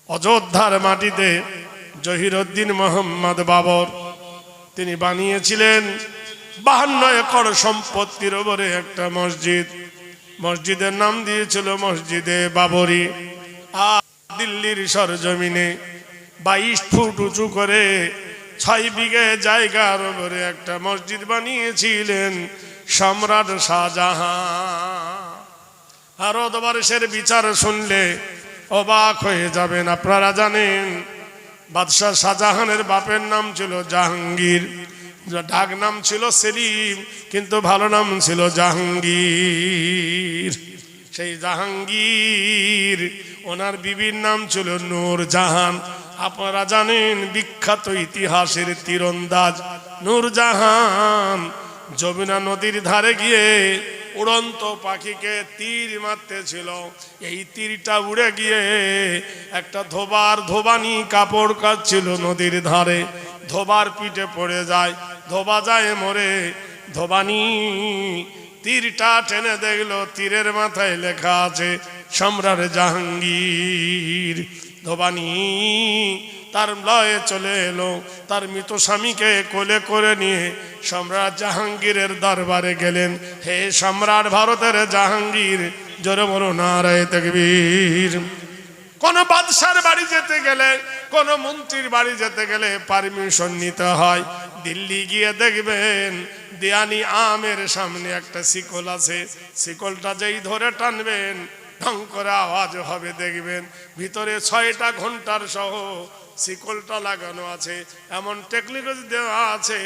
অযোধ্যার মাটিতে জহিরুদ্দিন মোহাম্মদ বাবর তিনি বানিয়েছিলেন 52 একর সম্পত্তির উপরে একটা মসজিদ। মসজিদের নাম দিয়েছিল মসজিদে বাবরি। আর দিল্লির সরজমিনে 22 ফুট উঁচু করে 6 বিঘে জায়গার উপরে একটা মসজিদ বানিয়েছিলেন সম্রাট শাহজাহান। ভারতবর্ষের বিচার শুনলে অবাক হয়ে যাবেন। আপনারা জানেন বাদশাহ শাহজাহানের বাপের নাম ছিল জাহাঙ্গীর, ডাক নাম ছিল সেলিম, কিন্তু ভালো নাম ছিল জাহাঙ্গীর। সেই জাহাঙ্গীর ওনার বিবির নাম ছিল নূরজাহান। আপনারা জানেন বিখ্যাত ইতিহাসের তীরন্দাজ নূরজাহান যমুনা নদীর ধারে গিয়ে উড়ন্ত পাখিকে তীর মারতে ছিল। এই তীরটা উড়ে গিয়ে একটা ধোবানি কাপড় কাচ্ছিল নদীর ধারে, ধোবার পিঠে পড়ে যায়, ধোবা যায় মরে। ধোবানি তীরটা টেনে দেখলো তীরের মাথায় লেখা আছে সম্রাট জাহাঙ্গীর। ধোবানি তার লয়ে চলে এলো, তার মৃত স্বামীকে কোলে করে নিয়ে সম্রাট জাহাঙ্গীরের দরবারে গেলেন। হে সম্রাট ভারতের জাহাঙ্গীর, জোরে বলো নারায়ে তাকবীর। কোন বাদশার বাড়ি যেতে গেলে, কোন মন্ত্রীর বাড়ি যেতে গেলে পারমিশন নিতে হয়। দিল্লি গিয়ে দেখবেন দেয়ানি আমের সামনে একটা শিকল আছে, শিকলটা যেই ধরে টানবেন ঢং করে আওয়াজ হবে। দেখবেন ভিতরে 6টা ঘন্টার সহ শিকলটা লাগানো আছে। এমন টেকনোলজি দেওয়া আছে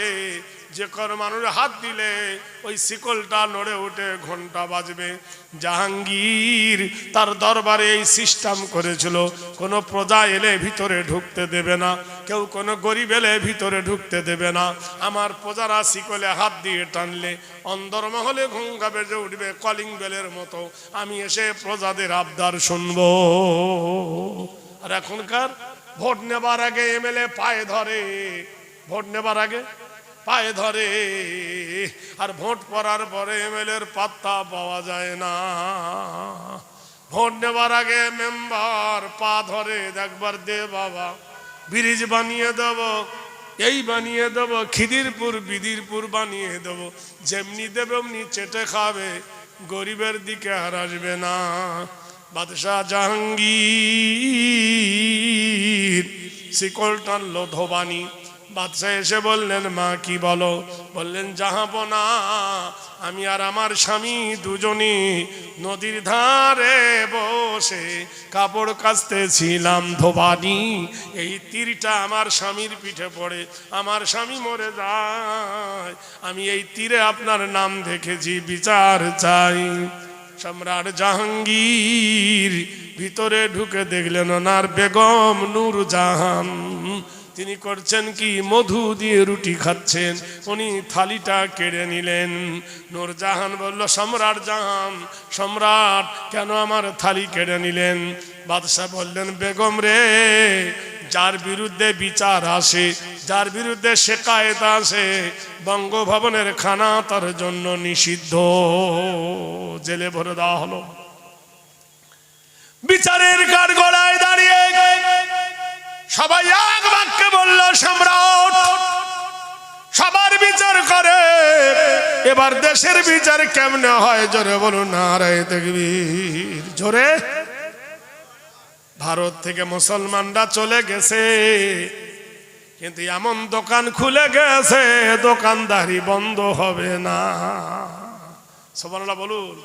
যে কোনো মানুষ হাত দিলে ওই শিকলটা নড়ে উঠে ঘন্টা বাজবে। জাহাঙ্গীর তার দরবারে এই সিস্টেম করেছিল, কোনো প্রজা এলে ভিতরে ঢুকতে দেবে না, কেউ কোনো গরিব এলে ভিতরে ঢুকতে দেবে না। আমার প্রজারা শিকলে হাত দিয়ে টানলে অন্দরমহলে ঘুঙ্গা বেজে উঠবে কলিং বেলের মতো। আমি এসে প্রজাদের আবদার শুনবো। আর এখনকার ভোট নেবার আগে এমএলএ পায়ে ধরে, ভোট নেবার আগে পায়ে ধরে, আর ভোট পড়ার পরে এমএলএর পাত্তা পাওয়া যায় না। ভোট নেবার আগে মেম্বার পা ধরে, একবার দে বাবা, ব্রিজ বানিয়ে দেব, এই বানিয়ে দেব, খিদিরপুর বিদিরপুর বানিয়ে দেব। যেমনি দেবে অমনি চেটে খাবে, গরিবের দিকে আর আসবে না। বাদশাহ জাহাঙ্গীর শিকল টানলো ধোবানি। বাদশাহ এসে বললেন মা কি বলো? বললেন জাহাপনা, আমি আর আমার স্বামী দুজনে নদীর ধারে বসে কাপড় কাচতেছিলাম। ধোবানি এই তীরটা আমার স্বামীর পিঠে পড়ে, আমার স্বামী মরে যায়। আমি এই তীরে আপনার নাম দেখেছি, বিচার চাই। সম্রাট জাহাঙ্গীর ভিতরে ঢুকে দেখলেন ওনার বেগম নূরজাহান তিনি করছেন কি, মধু দিয়ে রুটি খাচ্ছেন। উনি থালিটা কেড়ে নিলেন। নূরজাহান বলল সম্রাট জাহান, সম্রাট কেন আমার থালি কেড়ে নিলেন? বাদশাহ বললেন বেগম রে, যার বিরুদ্ধে বিচার আসে, যার বিরুদ্ধে শেকায়েত আসে, বঙ্গভবনের খানা তার জন্য নিষিদ্ধ, জেলে ভরে দেওয়া হলো। বিচারের কাঠ গড়ায় দাঁড়িয়ে সবাই এক বাক্যে বলল সম্রাট সবার বিচার করে, এবার দেশের বিচার কেমনে হয়? জোরে বলুন নারায়ে তাকবীর। জোরে। ভারত থেকে মুসলমানরা চলে গেছে, কিন্তু এমন দোকান খুলে গেছে দোকানদারি বন্ধ হবে না। সুবহানাল্লাহ বলুন।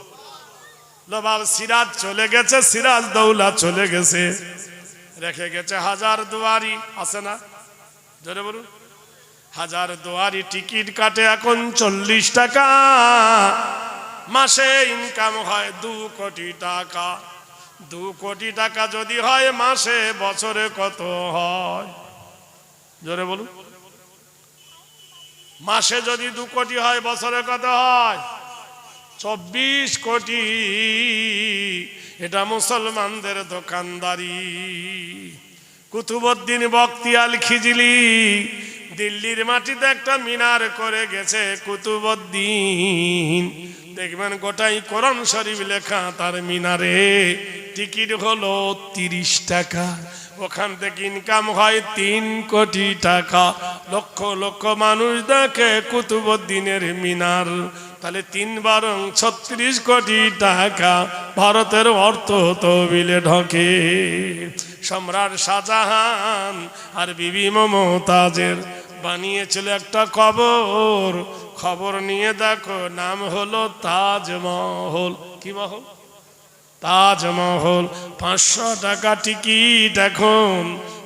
নবাব সিরাজ চলে গেছে, সিরাজ দৌলা চলে গেছে, রেখে গেছে হাজার দুয়ারি, আছে না? জোরে বলুন। হাজার দুয়ারি টিকিট কাটে এখন 40 টাকা, মাসে ইনকাম হয় 2 কোটি টাকা। 2 কোটি টাকা যদি হয় মাসে, বছরে কত হয়? জোরে বলুন। মাসে যদি 2 কোটি হয়, বছরে কত হয়? 24 কোটি। এটা মুসলমানদের দোকানদারি। কুতুবউদ্দিন বখতিয়ার খিজলি দিল্লির মাটিতে একটা মিনার করে গেছে কুতুবউদ্দিন। দেখবেন গোটাই কোরআন শরীফ লেখা তার মিনারে। টিকিট হলো 30 টাকা। ওখান থেকে ইনকাম হয় 3 কোটি টাকা। লক্ষ লক্ষ মানুষ দেখে কুতুবউদ্দিনের মিনার। তাহলে 3 বারং 36 কোটি টাকা ভারতের অর্থ তহবিলে ঢোকে। সম্রাট শাহজাহান আর বিবি মমতাজের বানিয়েছিল একটা কবর। খবর নিয়ে দেখো, নাম হলো তাজমহল। কি মহল? তাজমহল। 500 টাকা টিকিট। এখন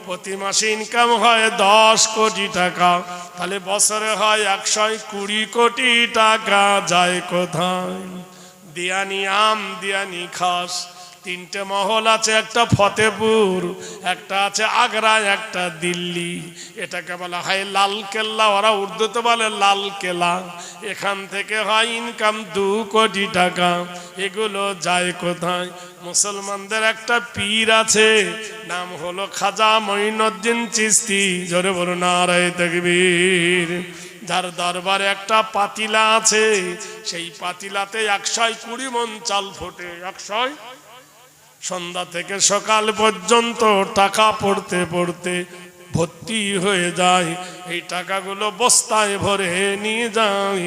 প্রতি মাসে ইনকাম হয় 10 কোটি টাকা। তাহলে বছরে হয় 120 কোটি টাকা। যায় কোথায়? দিয়ানি আম, দিয়ানি খাস। 3টে মহল আছে, একটা ফতেপুর, একটা আছে আগ্রা, একটা দিল্লি। এটাকে বলা হয় লাল কেল্লা, ওরা উর্দুতে বলে লাল কেল্লা। এখান থেকে হয় ইনকাম 2 কোটি টাকা। এগুলো যায় কোথায়? মুসলমানদের একটা পীর আছে, নাম হলো খাজা মঈনুদ্দিন চিশতি। জোরে বলো নারায়ে তাকবীর। যার দরবারে একটা পাতিলা আছে, সেই পাতিলাতে 120 মণ চাল ফোটে। 100। সন্ধ্যা থেকে সকাল পর্যন্ত টাকা পড়তে পড়তে ভর্তি হয়ে যায়। এই টাকাগুলো বস্তায় ভরে নিয়ে যায়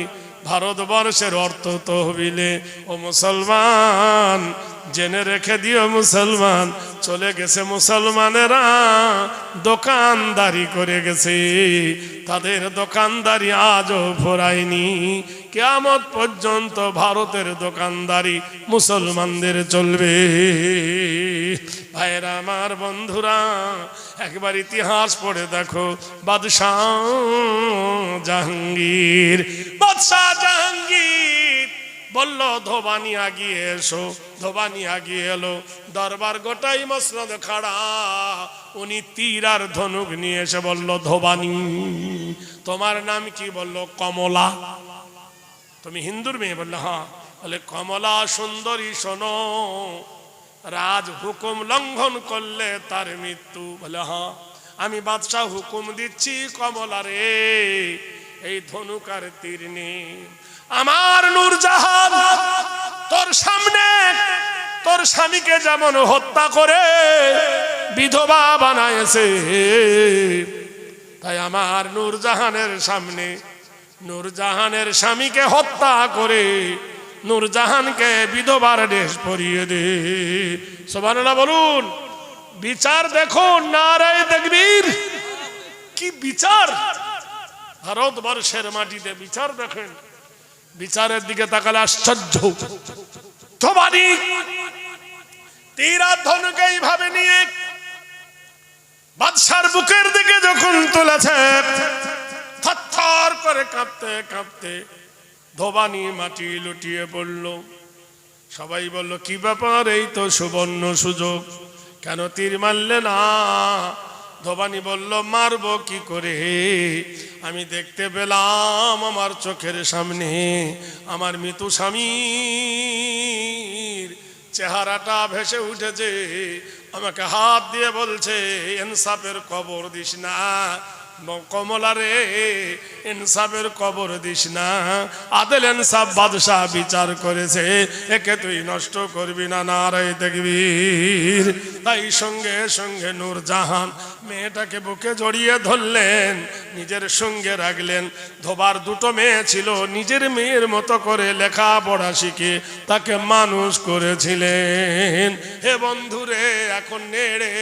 ভারতবর্ষের অর্থ তহবিলে। ও মুসলমান, জেনে রেখে দিও মুসলমান, চলে গেছে মুসলমানেরা দোকানদারি করে গেছে। তাদের দোকানদারি আজও ভরায়নি। কিয়ামত পর্যন্ত ভারতের দোকানদারি মুসলমানদের চলবে। ভাইরা আমার, বন্ধুরা, একবার ইতিহাস পড়ে দেখো। বাদশাহ জাহাঙ্গীর, বাদশাহ জাহাঙ্গীর বলল ধোবানি আগিয়ে এসো। ধোবানি আগিয়ে এলো। দরবার গোটাই মসনদ খাড়া। উনি তীর আর ধনুক নিয়ে এসে বলল, ধোবানি তোমার নাম কি? বলল, কমলা। তুমি হিন্দুর মেয়ে? বললো, হ্যাঁ। বলে, কমলা সুন্দরী, শোনো, রাজ হুকুম লঙ্ঘন করলে তার মৃত্যু। বলে, হ্যাঁ। আমি বাদশাহ হুকুম দিচ্ছি, কমলা রে, এই ধনুক আর তীর নে। আমার নূরজাহান তোর সামনে তোর স্বামীকে যেমন হত্যা করে বিধবা বানায়েছে, তাই আমার নূরজাহানের সামনে নূরজাহানের স্বামীকে হত্যা করে নূরজাহানকে বিধবার ড্রেস পরিয়ে দে। সুবহানাল্লাহ বলুন। বিচার দেখুন, নারায়ে তাকবীর। কি বিচার! ভারতবর্ষের মাটিতে বিচার দেখেন। বিচারের দিকে তাকালে আশ্চর্য। ধোবানি তীর আর ধনুক এইভাবে নিয়ে বাদশার বুকের দিকে যখন তুলেছে, থরথর করে কাঁপতে কাঁপতে ধোবানি মাটি লুটিয়ে পড়ল। সবাই বলল, কি ব্যাপার? এই তো সুবর্ণ সুযোগ, কেন তীর মারলে না? ধোবানি বলল, মারবো কি করে? আমি দেখতে পেলাম আমার চোখের সামনে আমার মৃত স্বামীর চেহারাটা ভেসে উঠেছে। আমাকে হাত দিয়ে বলছে, ইনসাফের কবর দিস না কমলা রে, ইনসাফের কবর দিস না। আদেল ইনসাফ বাদশাহ বিচার করেছে, একে তুই নষ্ট করবি না। নারায়ে তাকবীর। তাই সঙ্গে সঙ্গে নূরজাহান মেয়েটাকে বুকে জড়িয়ে ধরলেন, নিজের সঙ্গে রাখলেন। ধোবার 2টো মেয়ে ছিল, নিজের মেয়ের মতো করে লেখাপড়া শিখে তাকে মানুষ করেছিলেন। হে বন্ধুরে, এখন নেড়ে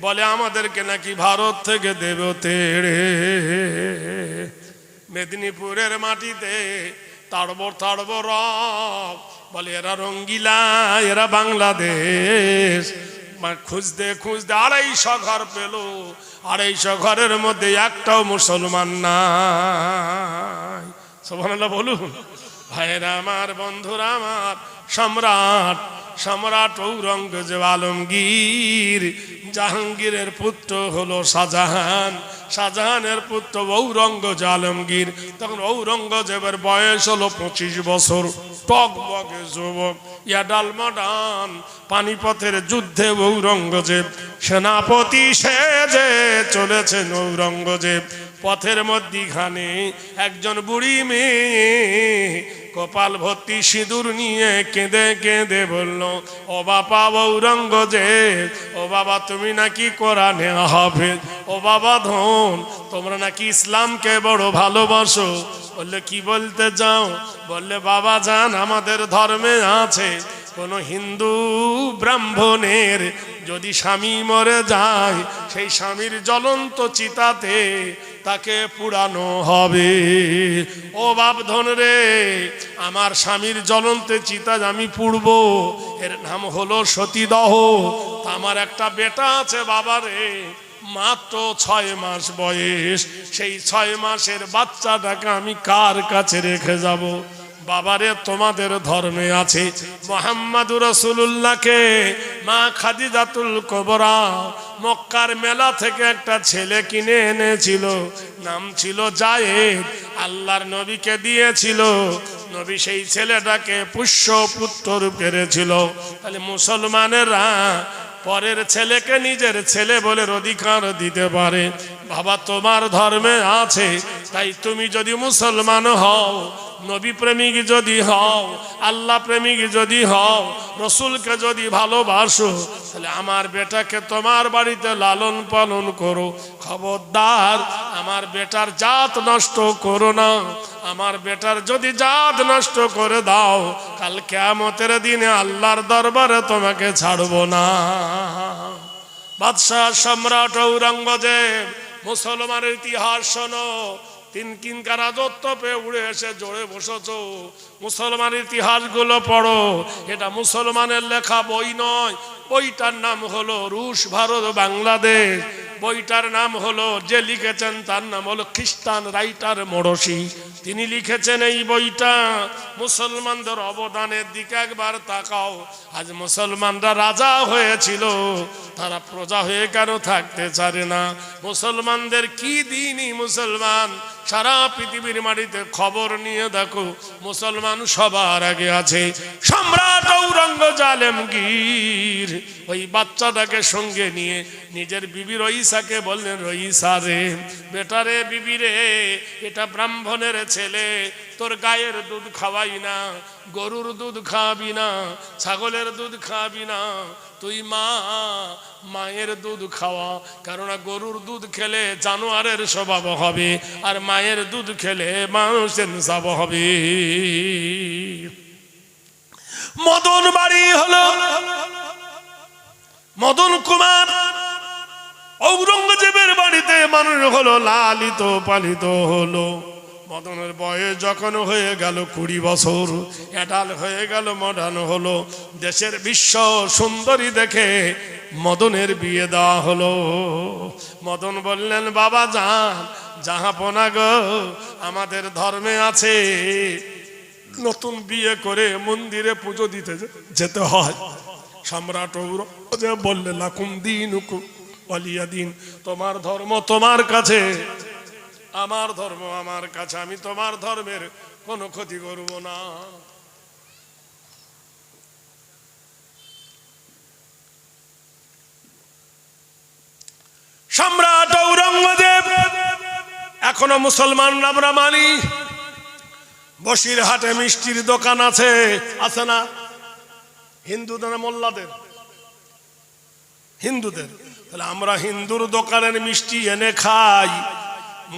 বলে আমাদেরকে নাকি ভারত থেকে দেব তেড়ে। মেদিনীপুরের মাটিতে তাড়বর তাড়বর রব বলে, এরা রঙ্গিলা, এরা বাংলাদেশ। খুঁজতে খুঁজতে 250 ঘর পেল। 250 ঘরের মধ্যে একটাও মুসলমান নাই। সুবহানাল্লাহ বলুন। ভাইরা আমার, বন্ধুরা আমার, সম্রাট ঔরঙ্গজেব আলমগীর, জাহাঙ্গীরের পুত্র হলো শাহজাহান, শাহজাহানের পুত্র ঔরঙ্গজেব আলমগীর। তখন ঔরঙ্গজেবের বয়স হলো 25 বছর। টকবকে যুবক, ইয়াডাল মডান। পানিপথের যুদ্ধে ঔরঙ্গজেব সেনাপতি সেজে চলেছেন। ঔরঙ্গজেব পথের মধ্যিখানে একজন বুড়ি মেয়ে কপাল ভর্তি সিঁদুর নিয়ে কেঁদে কেঁদে বলল, ও বাবা ঔরঙ্গজেব, ও বাবা তুমি নাকি কোরআনে হাফেজ, ও বাবা ধন তোমরা নাকি ইসলামকে বড় ভালোবাসো। বললে কি বলতে চাও? বললে বাবা জান আমাদের ধর্মে আছে কোন হিন্দু ব্রাহ্মণের যদি স্বামী মরে যায় সেই স্বামীর জ্বলন্ত চিতাতে তাকে পুড়ানো হবে। ও বাপ ধন রে, আমার স্বামীর জ্বলন্ত চিতা আমি পুড়ব, এর নাম হলো সতীদাহ। তা আমার একটা বেটা আছে বাবা রে, মাত্র 6 মাস বয়স, সেই 6 মাসের বাচ্চাটাকে আমি কার কাছে রেখে যাব? বাবারে তোমাদের ধর্মে আছে মুহাম্মাদুর রাসূলুল্লাহকে মা খাদিজাতুল কুবরা মক্কার মেলা থেকে একটা ছেলে কিনে এনেছিল, নাম ছিল জায়েদ, আল্লাহর নবীকে দিয়েছিল। নবী সেই ছেলেটাকে পুষ্য পুত্র রূপে রেখেছিল। তাহলে মুসলমানেরা পরের ছেলেকে নিজের ছেলে বলে অধিকার দিতে পারে। বাবা তোমার ধর্মে আছে, তাই তুমি যদি মুসলমান হও, নবী প্রেমিক যদি হও, আল্লাহ প্রেমিক যদি হও, রসুলকে যদি ভালোবাসো, তাহলে আমার বেটাকে তোমার বাড়িতে লালন পালন করো। খবরদার আমার বেটার জাত নষ্ট করো না। আমার বেটার যদি জাত নষ্ট করে দাও, কাল কিয়ামতের দিনে আল্লাহর দরবারে তোমাকে ছাড়বো না। বাদশাহ সম্রাট ঔরঙ্গজেব মুসলমানের ইতিহাস শোনো। তিন কিনকার রাজত্ব পেয়ে উড়ে এসে জোরে বসেছো, মুসলমানের ইতিহাসগুলো পড়ো। এটা মুসলমানের লেখা বই নয়, বইটার নাম হলো রুশ ভারত বাংলাদেশ। বইটার নাম হলো, যে লিখেছেন তার নাম হলো খ্রিস্টান রাইটার মোড়সি। তিনি লিখেছেন এই বইটা। মুসলমানদের অবদানের দিকে একবার তাকাও। আজ মুসলমানরা রাজা হয়েছিল, তারা প্রজা হয়ে কেন থাকতে চারে না? মুসলমানদের কি দিনই মুসলমান, সারা পৃথিবীর মাটিতে খবর নিয়ে দেখো, মুসলমান সবার আগে আছে। সম্রাট ঔরঙ্গজেব আলমগীর ওই বাচ্চাটাকে সঙ্গে নিয়ে নিজের বিবি রইসাকে বললেন, রইসা রে, বেটা রে, বিবি রে, এটা ব্রাহ্মণের ছেলে, তোর গায়ের দুধ খাওয়াই না, গরুর দুধ খাবি না, ছাগলের দুধ খাবি না, তুই মায়ের দুধ খাওয়া। কেননা গরুর দুধ খেলে জানোয়ারের স্বভাব হবে, আর মায়ের দুধ খেলে মানুষের স্বভাব হবে। মদন বাড়ি হলো, মদন কুমার ঔরঙ্গজেবের বাড়িতে মানুষ হলো, লালিত পালিত হলো। মদনের বয়স যখন হয়ে গেল 20 বছর, অ্যাডাল হয়ে গেল, মডার্ন হলো। দেশের বিশ্ব সুন্দরী দেখে মদনের বিয়ে দেওয়া হলো। মদন বললেন, বাবা যান, জাহাপনা গো, আমাদের ধর্মে আছে নতুন বিয়ে করে মন্দিরে পুজো দিতে যেতে হয়। সম্রাট ঔরঙ্গজেব বললেন, লাকুম দীনুকুম ওয়ালিয়া দীন, তোমার ধর্ম তোমার কাছে, আমার ধর্ম আমার কাছে, আমি তোমার ধর্মের কোনো ক্ষতি করব না। সম্রাট ঔরঙ্গজেব এখনো মুসলমানরা আমরা মানি। বসিরহাটে মিষ্টির দোকান আছে, আছে না? হিন্দুদের, মোল্লাদের, হিন্দুদের। তাহলে আমরা হিন্দুর দোকানের মিষ্টি এনে খাই,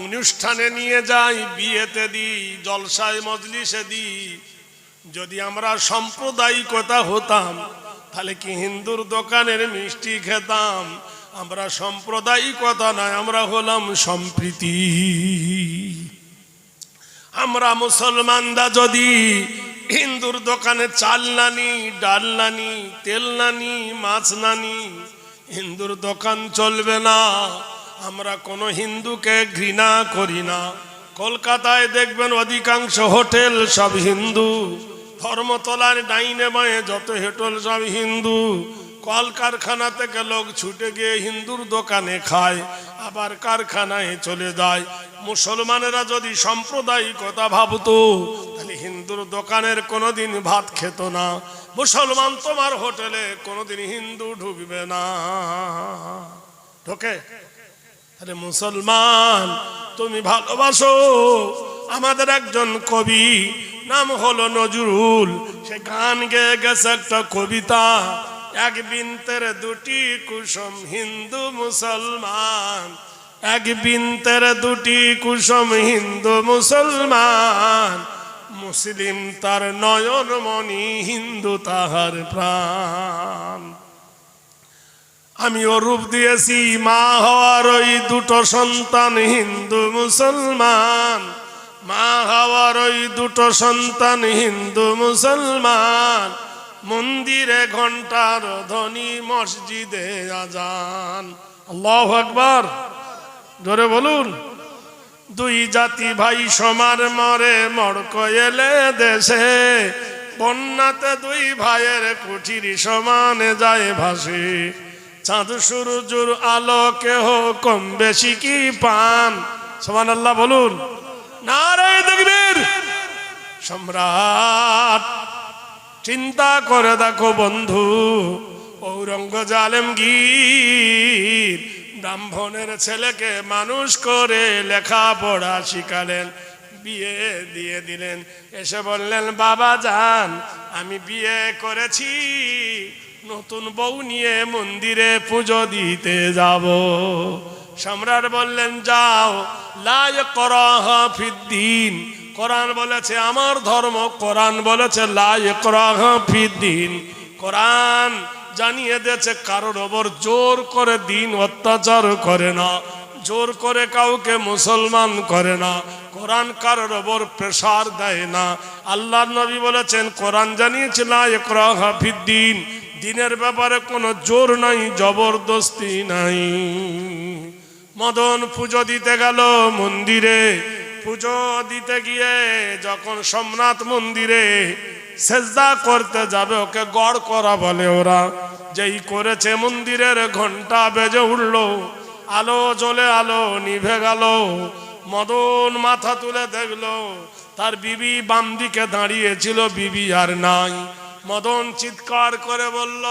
অনুষ্ঠানে নিয়ে যাই, বিয়েতে দিই, জলসায় মজলিসে দিই। যদি আমরা সাম্প্রদায়িকতা হতাম, তাহলে কি হিন্দুর দোকানের মিষ্টি খেতাম? আমরা সাম্প্রদায়িকতা নয়, আমরা হলাম সম্প্রীতি। আমরা মুসলমানরা যদি হিন্দুর দোকানে চাল নানি, ডাল নানি, তেল নানি, মাছ নানি, হিন্দুর দোকান চলবে না। আমরা কোনো হিন্দুকে ঘৃণা করি না। কলকাতায় দেখবেন অধিকাংশ হোটেল সব হিন্দু, ধর্মতলার ডাইনে বাঁয়ে যত হোটেল সব হিন্দু। কলকারখানা থেকে লোক ছুটে গিয়ে হিন্দুর দোকানে খায়, আবার কারখানায় চলে যায়। মুসলমানেরা যদি সাম্প্রদায়িকতা ভাবতো, তাহলে হিন্দুর দোকানের কোনোদিন ভাত খেত না। মুসলমান তোমার হোটেলে কোনোদিন হিন্দু ঢুকবে না, ঢোকে? আরে মুসলমান তুমি ভালোবাসো। আমাদের একজন কবি নাম হলো নজরুল। সে গান গেয়ে গেছে একটা কবিতা, এক বিন্তের দুটি কুসুম হিন্দু মুসলমান, এক বিন্তের দুটি কুসুম হিন্দু মুসলমান, মুসলিম তার নয়ন মণি হিন্দু তাহার প্রাণ। আমি রূপ দিয়েছি মা হওয়ার ওই দুটো সন্তান হিন্দু মুসলমান, মা হওয়ার ওই দুটো সন্তান হিন্দু মুসলমান, মন্দিরে ঘন্টার ধ্বনি মসজিদে আজান। আল্লাহু আকবার, জোরে বলুন। দুই জাতি ভাই সমান মরে মড়ক এলে দেশে, বন্যাতে দুই ভাইয়ের কুঠির সমানে যায় ভাসে, চাঁদ সূর্যের আলো কেহ কম বেশি কি পান। সুবহানাল্লাহ বলুন, নারে তাকবীর। সম্রাট চিন্তা করে দেখো বন্ধু, ঔরঙ্গজেব আলমগীর ব্রাহ্মণের ছেলেকে মানুষ করে লেখাপড়া শিখালেন, বিয়ে দিয়ে দিলেন। এসে বললেন, বাবা যান আমি বিয়ে করেছি, নতুন বউ নিয়ে মন্দিরে পুজো দিতে যাব। সম্রাট বললেন, যাও, লা ইকরাহা ফিদ্দিন, কোরআন বলেছে আমার ধর্ম, কোরআন বলেছে লা ইকরাহা ফিদ্দিন। কোরআন জানিয়ে দিয়েছে কারোর ওপর জোর করে দিন অত্যাচার করে না, জোর করে কাউকে মুসলমান করে না, কোরআন কারোর ওপর প্রেসার দেয় না। আল্লাহর নবী বলেছেন, কোরআন জানিয়েছে লা ইকরাহা ফিদ্দিন, দিনের ব্যাপারে কোনো জোর নাই, জবরদস্তি নাই। মদন পুজো দিতে গেল মন্দিরে, পুজো দিতে গিয়ে যখন সোমনাথ মন্দিরে সেজদা করতে যাবে, ওকে গড় করা বলে ওরা, যেই করেছে মন্দিরের ঘন্টা বেজে উঠল, আলো জ্বলে আলো নিভে গেল। মদন মাথা তুলে দেখলো তার বিবি বাম দিকে দাঁড়িয়েছিল, বিবি আর নাই। মদন চিৎকার করে বলল,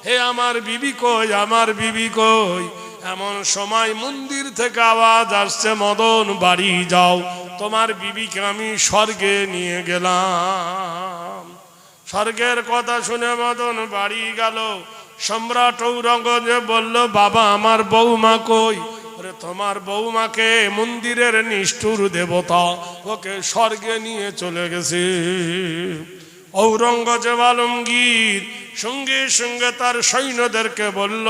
হে আমার বিবি কই, আমার বিবি কই। এমন সময় মন্দির থেকে আওয়াজ আসছে, মদন বাড়ি যাও, তোমার বিবিকে আমি স্বর্গে নিয়ে গেলাম। স্বর্গের কথা শুনে মদন বাড়ি গেল। সম্রাট ঔরঙ্গজেব বলল, বাবা আমার বৌমা কই? ওরে তোমার বৌমাকে মন্দিরের নিষ্ঠুর দেবতা ওকে স্বর্গে নিয়ে চলে গেছে। ঔরঙ্গজেব আলমগীর সঙ্গে সঙ্গে তার সৈন্যদেরকে বলল,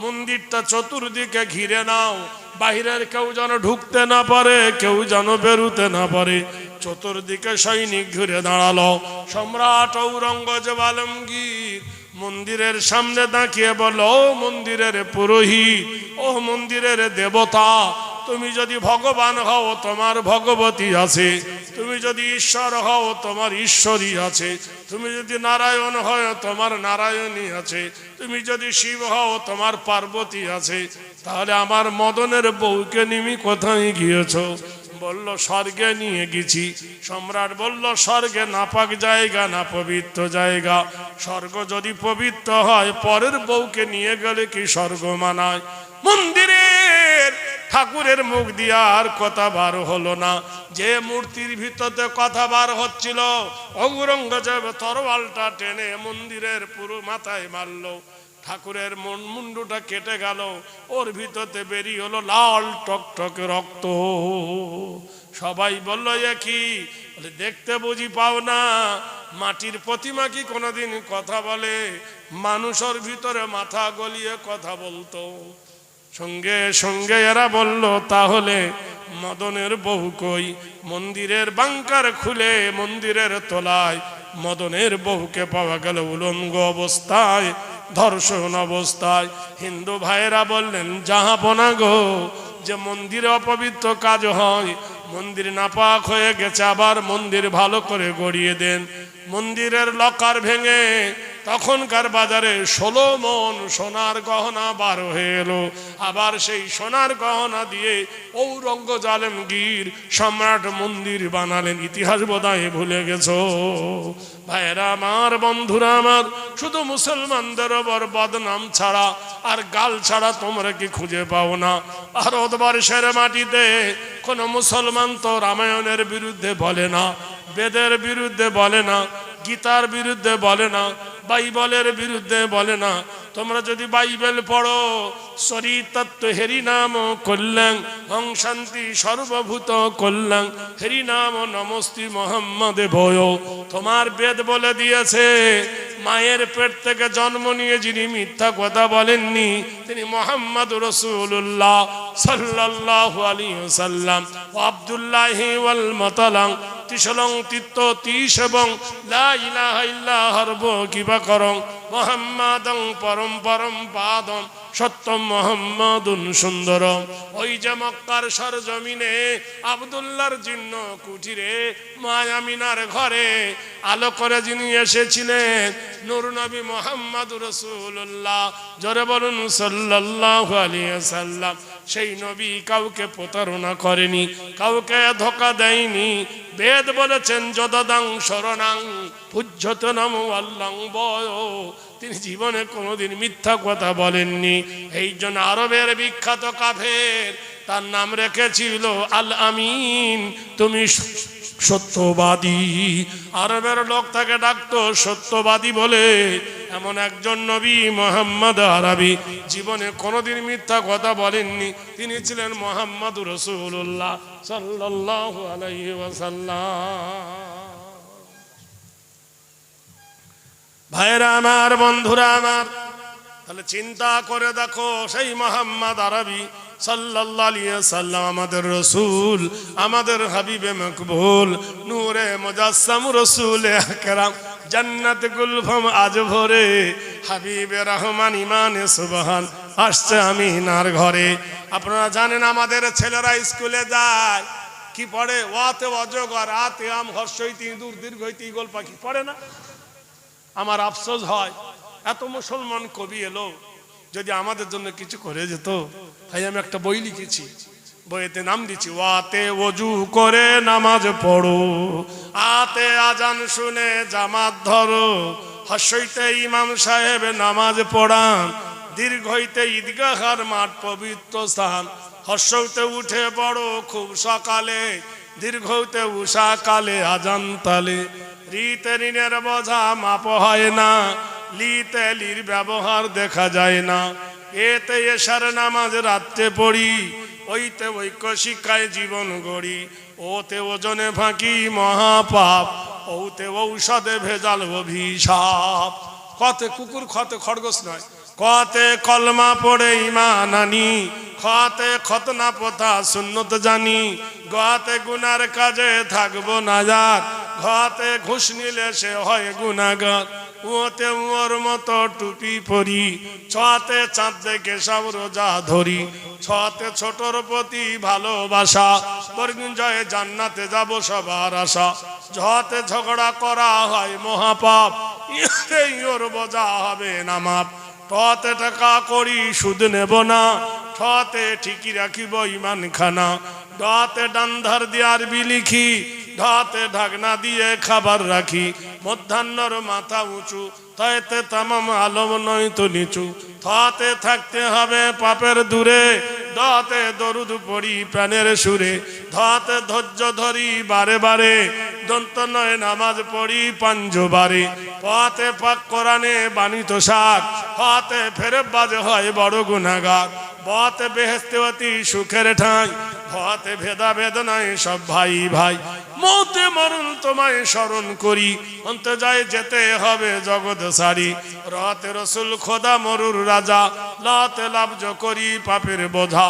মন্দিরটা চতুর্দিকে ঘিরে নাও, বাহিরের কেউ যেন ঢুকতে না পারে, কেউ যেন বেরুতে না পারে। চতুর্দিকে সৈনিক ঘিরে দাঁড়ালো। সম্রাট ঔরঙ্গজেব আলমগীর মন্দিরের সামনে দাঁড়িয়ে বলল, ও মন্দিরের পুরোহিত, ও মন্দিরের দেবতা, তুমি যদি ভগবান হও তোমার ভগবতী আছে, তুমি যদি ঈশ্বর হও তোমার ঈশ্বরী আছে, তুমি যদি নারায়ণ হও তোমার নারায়ণী আছে, তুমি যদি শিব হও তোমার পার্বতী আছে, তাহলে আমার মদনের বউকে নিমি কোথায় গিয়েছ? বলল, স্বর্গে নিয়ে গেছি। সম্রাট বলল, স্বর্গে নাপাক জায়গা না পবিত্র জায়গা? স্বর্গ যদি পবিত্র হয় পরের বউকে নিয়ে গেলে কি স্বর্গ মানায়? মন্দিরের ঠাকুরের মুখ দিয়ে আর কথা বার হলো না। যে মূর্তির ভিতরে কথা বার হচ্ছিল, ঔরঙ্গজেব তরোয়ালটা টেনে মন্দিরের পুরো মাথায় মারল। ঠাকুরের মুন্ডুটা কেটে গেল, ওর ভিতরে বেরিয়ে হলো লাল টকটকে রক্ত। সবাই বলল, এ কি? দেখতে বুঝি পাও না? মাটির প্রতিমা কি কোনোদিন কথা বলে? মানুষের ভিতরে মাথা গলিয়ে কথা বলতো। সঙ্গে সঙ্গে এরা বলল, তাহলে মদনের বউ কই? মন্দিরের বাংকার খুলে মন্দিরের তলায় মদনের বউকে পাওয়া গেল উলঙ্গ অবস্থায়, ধর্ষণ অবস্থায়। হিন্দু ভাইয়েরা বললেন, জাহাপনা গো, যে মন্দিরে অপবিত্র কাজ হয়, মন্দির নাপাক হয়ে গেছে, আবার মন্দির ভালো করে গড়িয়ে দেন। মন্দিরের লকার ভেঙে তখনকার বাজারে 16 মণ সোনার গহনা বার হয়ে এলো। আবার সেই সোনার গহনা দিয়ে ঔরঙ্গজেব আলমগীর সম্রাট মন্দির বানালেন। ইতিহাস বোধহয় ভুলে গেছো ভাইরা আমার, বন্ধুরা আমার। শুধু মুসলমানদের ওপর বদনাম ছাড়া আর গাল ছাড়া তোমরা কি খুঁজে পাও না? ভারতবর্ষের মাটিতে কোন মুসলমান তো রামায়ণের বিরুদ্ধে বলে না, বেদের বিরুদ্ধে বলে না, গীতার বিরুদ্ধে বলে না, বাইবেলের বিরুদ্ধে বলে না। তোমরা যদি বাইবেল পড়ো, শরীরতত্ত্ব হেরি নাম কল্যাণ হং শান্তি সর্বভূত কল্যাণ হেরি নাম নমস্তি মোহাম্মদে ভয়। তোমার বেদ বলে দিয়েছে মায়ের পেট থেকে জন্ম নিয়ে যিনি মিথ্যা কথা বলেননি তিনি মোহাম্মদ রাসূলুল্লাহ সাল্লাল্লাহু আলাইহি ওয়াসাল্লাম। আব্দুল্লাহি ওয়াল মাতালাং তিসলং তিত্ত তিস এবং লা ইলাহা ইল্লা হারব কিবা করং মুহাম্মাদং পরম পরম পাদম সত্যম মুহাম্মাদুন সুন্দরম। ওই যে মক্কার সরজমিনে আব্দুল্লাহর জীর্ণ কুঠিরে মা আমিনার ঘরে আলো করে যিনি এসেছিলেন নূর নবী মুহাম্মদুর রাসূলুল্লাহ, জোরে বলুন সাল্লাল্লাহু আলাইহি ওয়াসাল্লাম। সেই নবী কাউকে প্রতারণা করেনি, কাউকে ধোঁকা দেয়নি। বেদ বলেছেন যদদাং শরণাং পূজ্যত নাম আল্লাহ বয়, তিনি জীবনে কোনোদিন মিথ্যা কথা বলেননি। এই জন্য আরবের বিখ্যাত কাফের তার নাম রেখেছিল আল আমিন, তুমি সত্যবাদী। আরবের লোক তাকে ডাকতো সত্যবাদী বলে। এমন একজন নবী মুহাম্মদ আরবি জীবনে কোনোদিন মিথ্যা কথা বলেননি, তিনি ছিলেন মুহাম্মদুর রাসূলুল্লাহ সাল্লাল্লাহু আলাইহি ওয়াসাল্লাম। ভাইরা আমার, বন্ধুরা আমার, তাহলে চিন্তা করে দেখো সেই মুহাম্মদ আরবি সাল্লাল্লাহু আলাইহি ওয়াসাল্লাম আমাদের রাসূল, আমাদের হাবিবে মকবুল, নূরে মুজাসসাম রাসূল আকরাম, জান্নাত গুলফাম আজ ভরে, হাবিবে রহমান ইমানে সুবহান আসছে আমিনার ঘরে। আপনারা জানেন আমাদের ছেলেরা স্কুলে যায়, কি পড়ে? ওয়াতে অজগর, আতে আম, হর্ষইতি ইঁদুর, দীর্ঘইতি ঈগল পাখি পড়ে না? আমার আফসোস হয় এত মুসলমান কবি এলো, যদি আমাদের জন্য কিছু করে যেত। তাই আমি একটা বই লিখেছি, বইতে নাম দিচ্ছি ওয়াতে অজু করে নামাজ পড়ো, আতে আজান শুনে জামাত ধরো, হর্ষইতে ইমাম সাহেব নামাজ পড়ান, দীর্ঘইতে ঈদগাহার মাঠ পবিত্র স্থান, হর্ষইতে উঠে পড়ো খুব সকালে, দীর্ঘইতে উষা কালে আজান তালে, রিতে ঋণের বোঝা মাপ হয় না, লিতে লির ব্যবহার দেখা যায় না, এতে এশার নামাজ রাত্রে পড়ি, ওইতে ঐক্য শিক্ষায় জীবন গড়ি, ওতে ওজনে ফাঁকি মহাপাপ, ওতে ঔষধে ভেজাল অভিশাপ। কতে কুকুর খতে খরগোশ নয়, কতে কলমা পড়ে ঈমান আনি, খতে খতনা প্রথা সুন্নত জানি, গতে গুনার কাজে থাকবো নাজার, ঘতে ঘুষ নিলে সে হয় গুনাহগার, ওতে ওর মতো টুপি পরি, ছতে চাঁদ দেখে সব রোজা ধরি, ছতে ছোটর প্রতি ভালোবাসা, মৃত্যুঞ্জয়ে জান্নাতে যাব সবার আশা, ঝতে ঝগড়া করা হয় মহাপাপ, ইতেই ওর বোঝা হবে না মাপ, টতে টাকা করি সুদ নেব না, ঠতে ঠিকই রাখিব ইমান খানা, ডতে ডান্ধার দিয়ার বিলিখি, ঢতে ঢাকনা দিয়ে খাবার রাখি, মধ্যাহ্নর মাথা উঁচু, তাইতে তামাম আলম নয় তো নিচু, থতে থাকতে হবে পাপের দূরে, দতে দরুদ পড়ি প্রাণের সুরে, ধতে ধৈর্য ধরি বারে বারে, দন্ত নয় নামাজ পড়ি পাঞ্জবারে, পথে পাক কোরআনে বাণিত সার, হতে ফেরে বাজে হয় বড় গুনাহগার, বতে বেহেশতে অতি সুখের ঠাঁই, ভতে ভেদা বেদনায় সব ভাই ভাই, মতে মরণ তোমায় স্মরণ করি, অন্তে যায় যেতে হবে জগৎ সারি, রতে রসুল খোদা মরুর রাজা, লতে লাভজ করি পাপের বোঝা,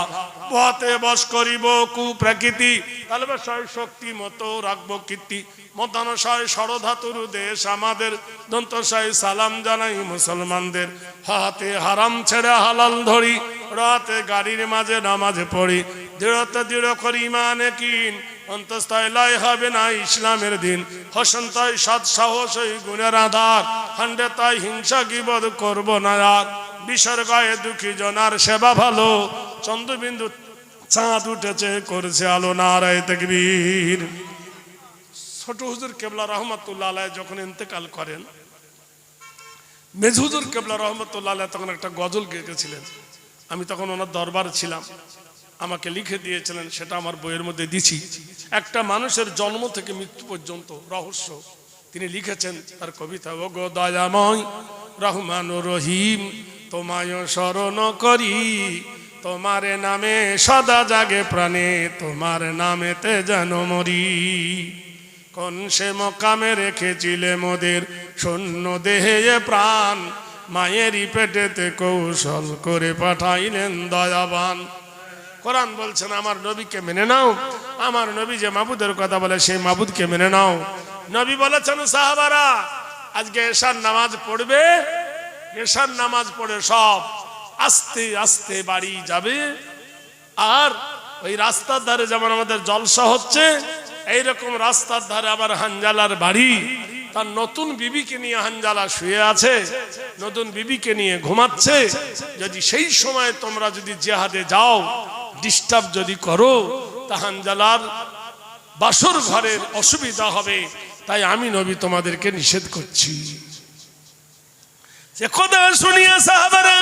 পথে বশ করিব কুপ্রকৃতি, কালবাসয় শক্তি মতো রাখবো কীর্তি, মধ্যাহ্নশয় ষড়ধাতুর দেশ আমাদের, দন্তশয় সালাম জানাই মুসলমানদের, হাতে হারাম ছেড়ে হালাল ধরি, রাতে গাড়ির মাঝে নামাজ পড়ি, দৃঢ়তা দৃঢ় করি ইমানে কিন, অন্তঃস্থয় লয় হবে না ইসলামের দিন, হসন্তয় সৎ সাহস ওই গুণের আধার, হান্ডে তাই হিংসা গীবত করব না আর, বিসর্গয়ে দুঃখী জনার সেবা ভালো, চন্দ্রবিন্দু চাঁদ উঠেছে করছে আলো, নারায়ে তাকবীর। ছোট হুজুর কেবলা রহমতুল্লাহ আলাইহ যখন ইন্তেকাল করেন, মেজ হুজুর কেবলা রহমতুল্লাহ আলাইহ তখন একটা গজল গেয়েছিলেন। আমি তখন ওনার দরবারে ছিলাম। আমাকে লিখে দিয়েছিলেন, সেটা আমার বইয়ের মধ্যে দিছি। একটা মানুষের জন্ম থেকে মৃত্যু পর্যন্ত রহস্য তিনি লিখেছেন তার কবিতা। ও গো দয়াময় রহমান রহিম, তোমায় শরণ করি, তোমার নামে সদা জাগে প্রাণে, তোমার নামেতে যেন মরি। কোন সে মকামে রেখেছিলে মোদের শূন্য দেহে প্রাণ, মায়েরই পেটেতে কৌশল করে পাঠাইলেন দয়াবান। কোরআন বলছেন আমার নবীকে মেনে নাও, আমার নবী যে মাবুদের কথা বলে সেই মাবুদকে মেনে নাও। নবী বলেছেন সাহাবারা আজকে এশার নামাজ পড়বে, এশার নামাজ পড়ে সব আস্তে আস্তে বাড়ি যাবে। আর ওই রাস্তার ধারে যেমন আমাদের জলসা হচ্ছে, এইরকম রাস্তার ধারে আবার হানজালার বাড়ি, তার নতুন বিবিকে নিয়ে হানজালা শুয়ে আছে, নতুন বিবিকে নিয়ে ঘুমাচ্ছে। যদি সেই সময় তোমরা যদি জিহাদে যাও, ডিস্টার্ব যদি করো, তা হানজালার বাসর ঘরের অসুবিধা হবে। তাই আমি নবী তোমাদেরকে নিষেধ করছি। সে কথা শুনিয়া সাহাবারা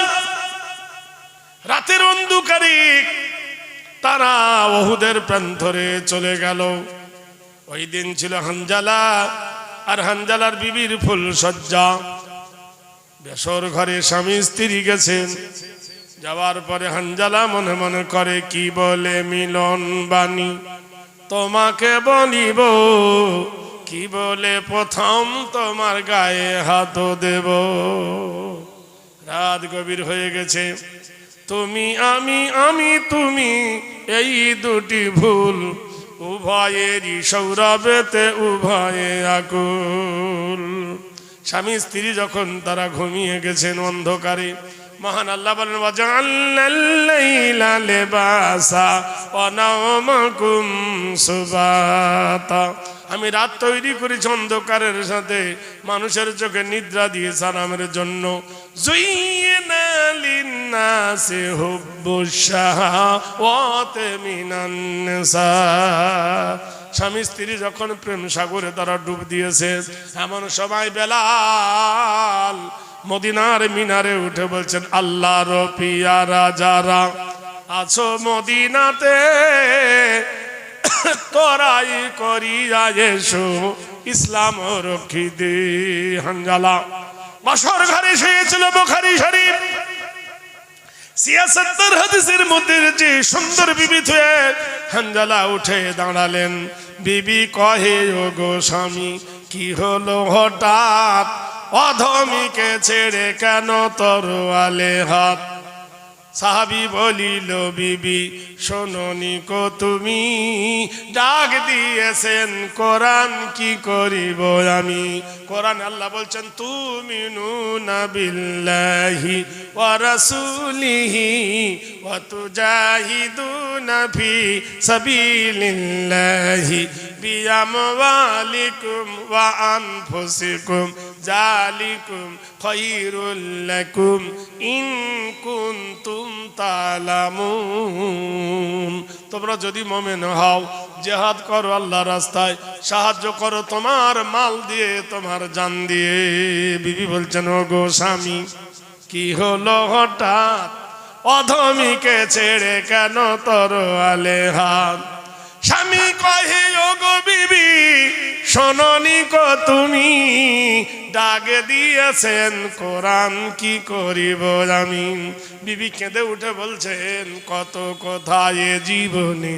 রাতের অন্ধকারে তারা ওহুদের প্রান্তরে চলে গেল। ওই দিন ছিল হানজালা আর হানজালার বিবির ফুল সজ্জা। বেসর ঘরে স্বামী স্ত্রী গেছেন, যাওয়ার পরে হানজালা মনে মনে করে কি বলে মিলন বাণী তোমাকে বলিব, কি বলে প্রথম তোমার গায়ে হাত দেব। রাত গভীর হয়ে গেছে, তুমি আমি আমি তুমি এই দুটি ভুল, উভয়েরই সৌরভেতে উভয়ে আকুল। স্বামী স্ত্রী যখন তারা ঘুমিয়ে গেছেন অন্ধকারে, মহান আল্লাহ বলেন ওয়াজআলনাল লাইলা লিবাসা ওয়া নাওমাকুম সুবাতা, আমি রাত তৈরি করেছি অন্ধকারের সাথে, মানুষের চোখে নিদ্রা দিয়েছি আরামের জন্য। যুইনা লিন্নাসি হুব্বুশ শাহাওয়াতি মিনান নিসা, স্বামী স্ত্রী যখন প্রেম সাগরে তারা ডুব দিয়েছে, এমন সময় বেলাল মদিনার মিনারে উঠে বলছেন আল্লাহর পিয়ারা যারা আছো মদিনাতে, তোরাই করিয়া এসো ইসলাম রক্ষিতে। হানজালা বাসর ঘরে শুয়েছিল। বুখারী শরীফ ৭৬ হাদিসের মধ্যে যে সুন্দর বিবি থুয়ে হানজালা উঠে দাঁড়ালেন। বিবি কহে ও গো স্বামী, কি হলো হঠাৎ, অধমীকে ছেড়ে কেন তরোয়ালে হাত। সাহাবী বলিল বিবি শোনোনি কো তুমি, ডাক দিয়েছেন কোরআন কি করিব আমি। কোরআন আল্লাহ বলছেন তুমিনুনা বিল্লাহি ওয়া রাসূলিহি ওয়া তুজাহিদুনা ফি সাবিলিল্লাহি বিআমওয়ালিকুম ওয়া আনফুসিকুম যালিকুম খায়রুল লাকুম ইন কুনতুম তা'লামুন। তোমরা যদি মুমিন হও, জিহাদ করো আল্লাহর রাস্তায়, সাহায্য করো তোমার মাল দিয়ে, তোমার জান দিয়ে। বিবি বলছেন ও গো স্বামী, কি হলো হঠাৎ, অধমীকে ছেড়ে কেন তরোয়ালে হাত। স্বামী কহে ও গো বিবি শোনোনি কো তুমি, ডাক দিয়েছেন কোরআন কি করিব আমি। বিবি কেঁদে উঠে বলছেন কত কথা এ জীবনে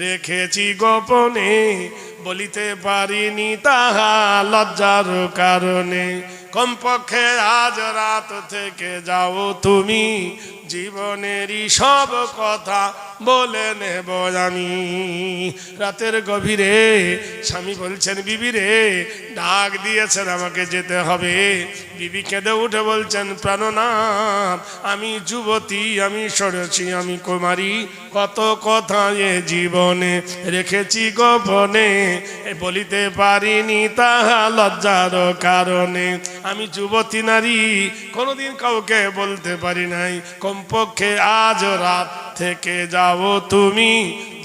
রেখেছি গোপনে, বলিতে পারিনি তাহা লজ্জার কারণে। কমপক্ষে আজ রাত থেকে যাও তুমি, জীবনেরই সব কথা বলে নেব আমি। রাতের গভীরে স্বামী বলছেন বিবি রে, ডাক দিয়েছেন আমাকে যেতে হবে। বিবি কেঁদে উঠে বলছেন প্রাণনাথ, আমি যুবতী, আমি সরেছি, আমি কুমারী, কত কথা এ জীবনে রেখেছি গোপনে, বলিতে পারিনি তাহা লজ্জার কারণে। আমি যুবতী নারী, কোনোদিন কাউকে বলতে পারি নাই। কমপক্ষে আজ রাত থেকে যাও তুমি,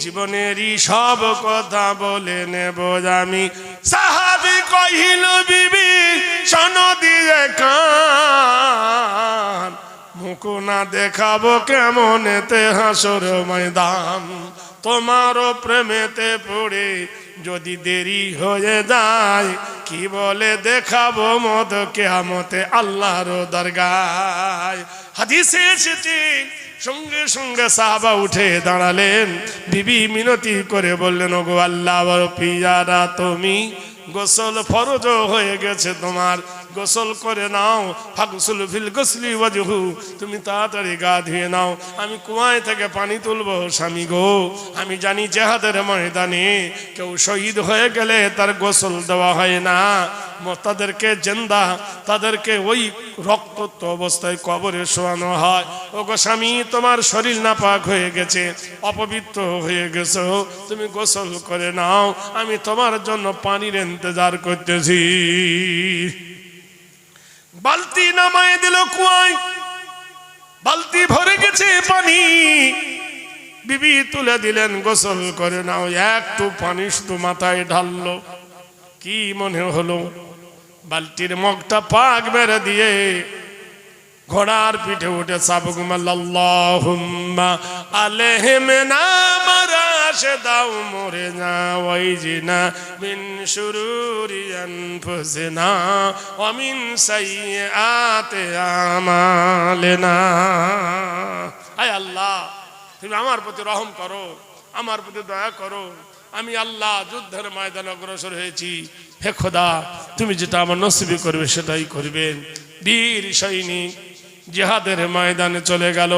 জীবনেরই সব কথা বলে নেব আমি। সাহাবী কহিল বিবি শোনো দিয়ে কান, মুখো না দেখাবো কেমনেতে হাসর ময়দান, তোমারও প্রেমেতে পড়ে যদি দেরি হয়ে যায়, কি বলে দেখাবো মদ কিয়ামতে আল্লাহর দরগায়। হাদিসে এসেছে সঙ্গে সঙ্গে সাহাবা উঠে দাঁড়ালেন, বিবি মিনতি করে বললেন, ওগো আল্লাহর পিয়ারা, তুমি গোসল ফরজ হয়ে গেছে তোমার, গোসল করে নাও। ফাগসুল ফিল গোসলি ওয়াজহু, তুমি তাড়াতাড়ি গা ধুয়ে নাও, আমি কুয়ায় থেকে পানি তুলবো। স্বামী গো, আমি জানি জিহাদের ময়দানে কেউ শহীদ হয়ে গেলে তার গোসল দেওয়া হয় না, তাদেরকে জিন্দা, তাদেরকে ওই রক্তাক্ত অবস্থায় কবরে শোয়ানো হয়। ওগো স্বামী, তোমার শরীর নাপাক হয়ে গেছে, অপবিত্র হয়ে গেছো, তুমি গোসল করে নাও, আমি তোমার জন্য পানির ইন্তজার করতেছি। বালতি নামায় দিল কুয়ায়, বালতি ভরে গেছে পানি, বিবি তুলে দিলেন, গোসল করে নাও। একটু পানি শুধু মাথায় ঢাললো, কি মনে হলো বালতির মুখটা পাক মেরে দিয়ে ঘোড়ার পিঠে উঠে সাবগুম আল্লাহুম্মা আলাইহিমনা মারাশদাও মরে না ওয়াইজিনা মিন শুরুরি আনফুসিনা ওয়া মিন সাইয়্যাতি আমালিনা। আয় আল্লাহ, তুমি আমার প্রতি রহম করো, আমার প্রতি দয়া করো, আমি আল্লাহ যুদ্ধের ময়দানে অগ্রসর হয়েছি, হে খোদা তুমি যেটা আমার নসিবে করবে সেটাই করবেন। বীর সৈনিক জিহাদের ময়দানে চলে গেল,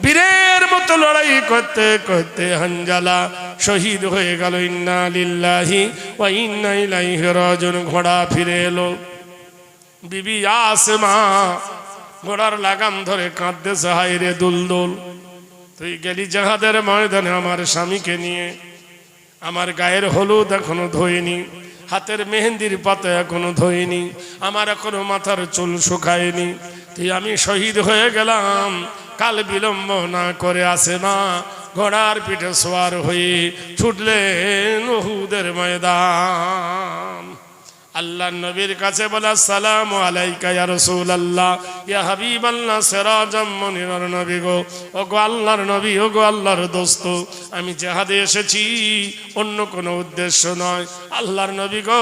বীরের মতো লড়াই করতে করতে হানজালা শহীদ হয়ে গেল। ইন্না লিল্লাহি ওয়া ইন্না ইলাইহি রাজিউন। ঘোড়া ফিরে এলো, বিবি আসমা ঘোড়ার লাগাম ধরে কাঁদতেছে, হায় রে দুলদুল, তুই গেলি জিহাদের ময়দানে আমার স্বামীকে নিয়ে, আমার গায়ের হলুদ এখনো ধোয়নি, হাতের মেহেন্দির পাতা এখনো ধোয়নি, আমার এখনো মাথার চুল শুকায়নি, তুই আমি শহীদ হয়ে গেলাম। কাল বিলম্ব না করে আসমা ঘোড়ার পিঠে সওয়ার হয়ে ছুটলেন উহুদের ময়দান। আল্লাহ নবীর কাছে বলে, আসসালামু আলাইকা ইয়া রাসূলুল্লাহ, ইয়া হাবিবাল্লাহ, সিরাজাম মুনিরার নবী গো, ওগো আল্লাহর নবী, ওগো আল্লাহর দোস্ত, আমি জিহাদে এসেছি, অন্য কোনো উদ্দেশ্য নয়। আল্লাহর নবী গো,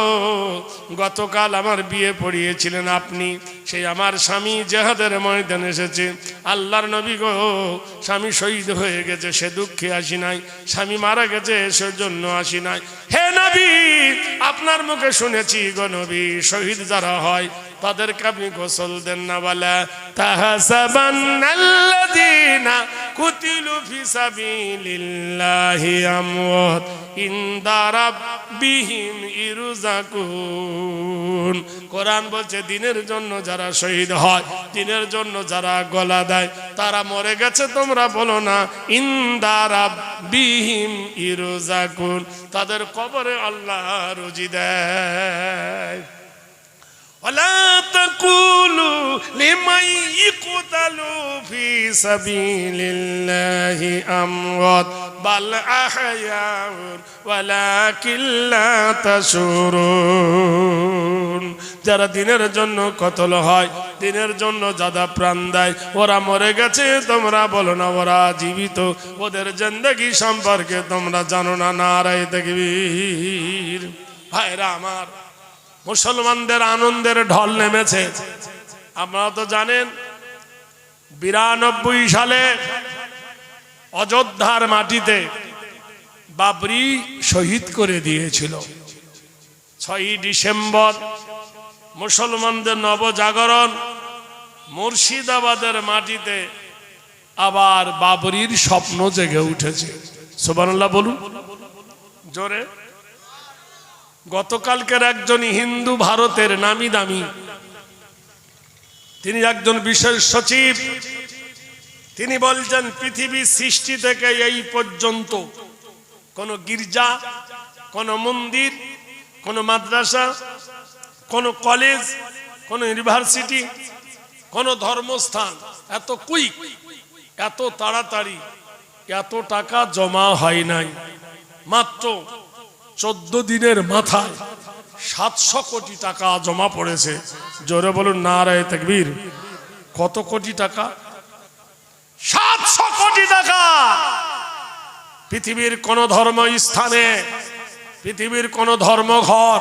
গতকাল আমার বিয়ে পড়িয়েছিলেন আপনি, সেই আমার স্বামী জিহাদের ময়দানে এসেছে। আল্লাহর নবী গো, স্বামী শহীদ হয়ে গেছে সে দুঃখে আসি নাই, স্বামী মারা গেছে সেজন্য আসি নাই। হে নবী, আপনার মুখে শুনেছি গো নবী, শহীদ যারা হয় তাদেরকে আপনি গোসল দেন না। বলে তাহসাবান্নাল্লাযীনা কুতিলু ফি সাবিলিল্লাহি আমওয়াত ইনদা রাব্বিহিম ইরযাকুন। কোরআন বলছে দিনের জন্য যারা শহীদ হয়, দিনের জন্য যারা গলা দেয় তারা মরে গেছে, তোমরা বলো না ইনদা রাব্বিহিম ইরযাকুন, তাদের কবরে আল্লাহ রুজি দেয়। ওয়ালা তাকুলু লিমান ইকতালু ফি সাবিলিল্লাহি আমওয়াত বাল আহয়াউন ওয়ালাকিন লা তাশউরুন। যারা দিনের জন্য কতল হয়, দিনের জন্য যারা প্রাণ দেয়, ওরা মরে গেছে, তোমরা বলো না ওরা জীবিত, ওদের জিন্দেগি সম্পর্কে তোমরা জানো না। নারায়ে তাকবীর। ভাইরা আমার, মুসলমানদের আনন্দের ঢল নেমেছে। আপনারা তো জানেন 92 সালে অযোধ্যার মাটিতে বাবরি শহীদ করে দিয়েছিল। 6ই ডিসেম্বর মুসলমানদের নবজাগরণ, মুর্শিদাবাদের মাটিতে আবার বাবরির স্বপ্ন জেগে উঠেছে। সুবহানাল্লাহ বলুন জোরে। গতকালকের একজন হিন্দু ভারতের নামি দামি, তিনি একজন বিশেষ সচিব, তিনি বলছেন পৃথিবীর সৃষ্টি থেকে এই পর্যন্ত কোন গির্জা, কোন মন্দির, কোন মাদ্রাসা, কোন কলেজ, কোন ইউনিভার্সিটি, কোন ধর্মস্থান এত কুইক, এত তাড়াতাড়ি, এত টাকা জমা হয় নাই। মাত্র 14 দিনের মাথায় 700 কোটি টাকা জমা পড়েছে। জোরে বলুন নারায়ে তাকবীর। কত কোটি টাকা? 700 কোটি টাকা পৃথিবীর কোন ধর্ম স্থানে, পৃথিবীর কোন ধর্মঘর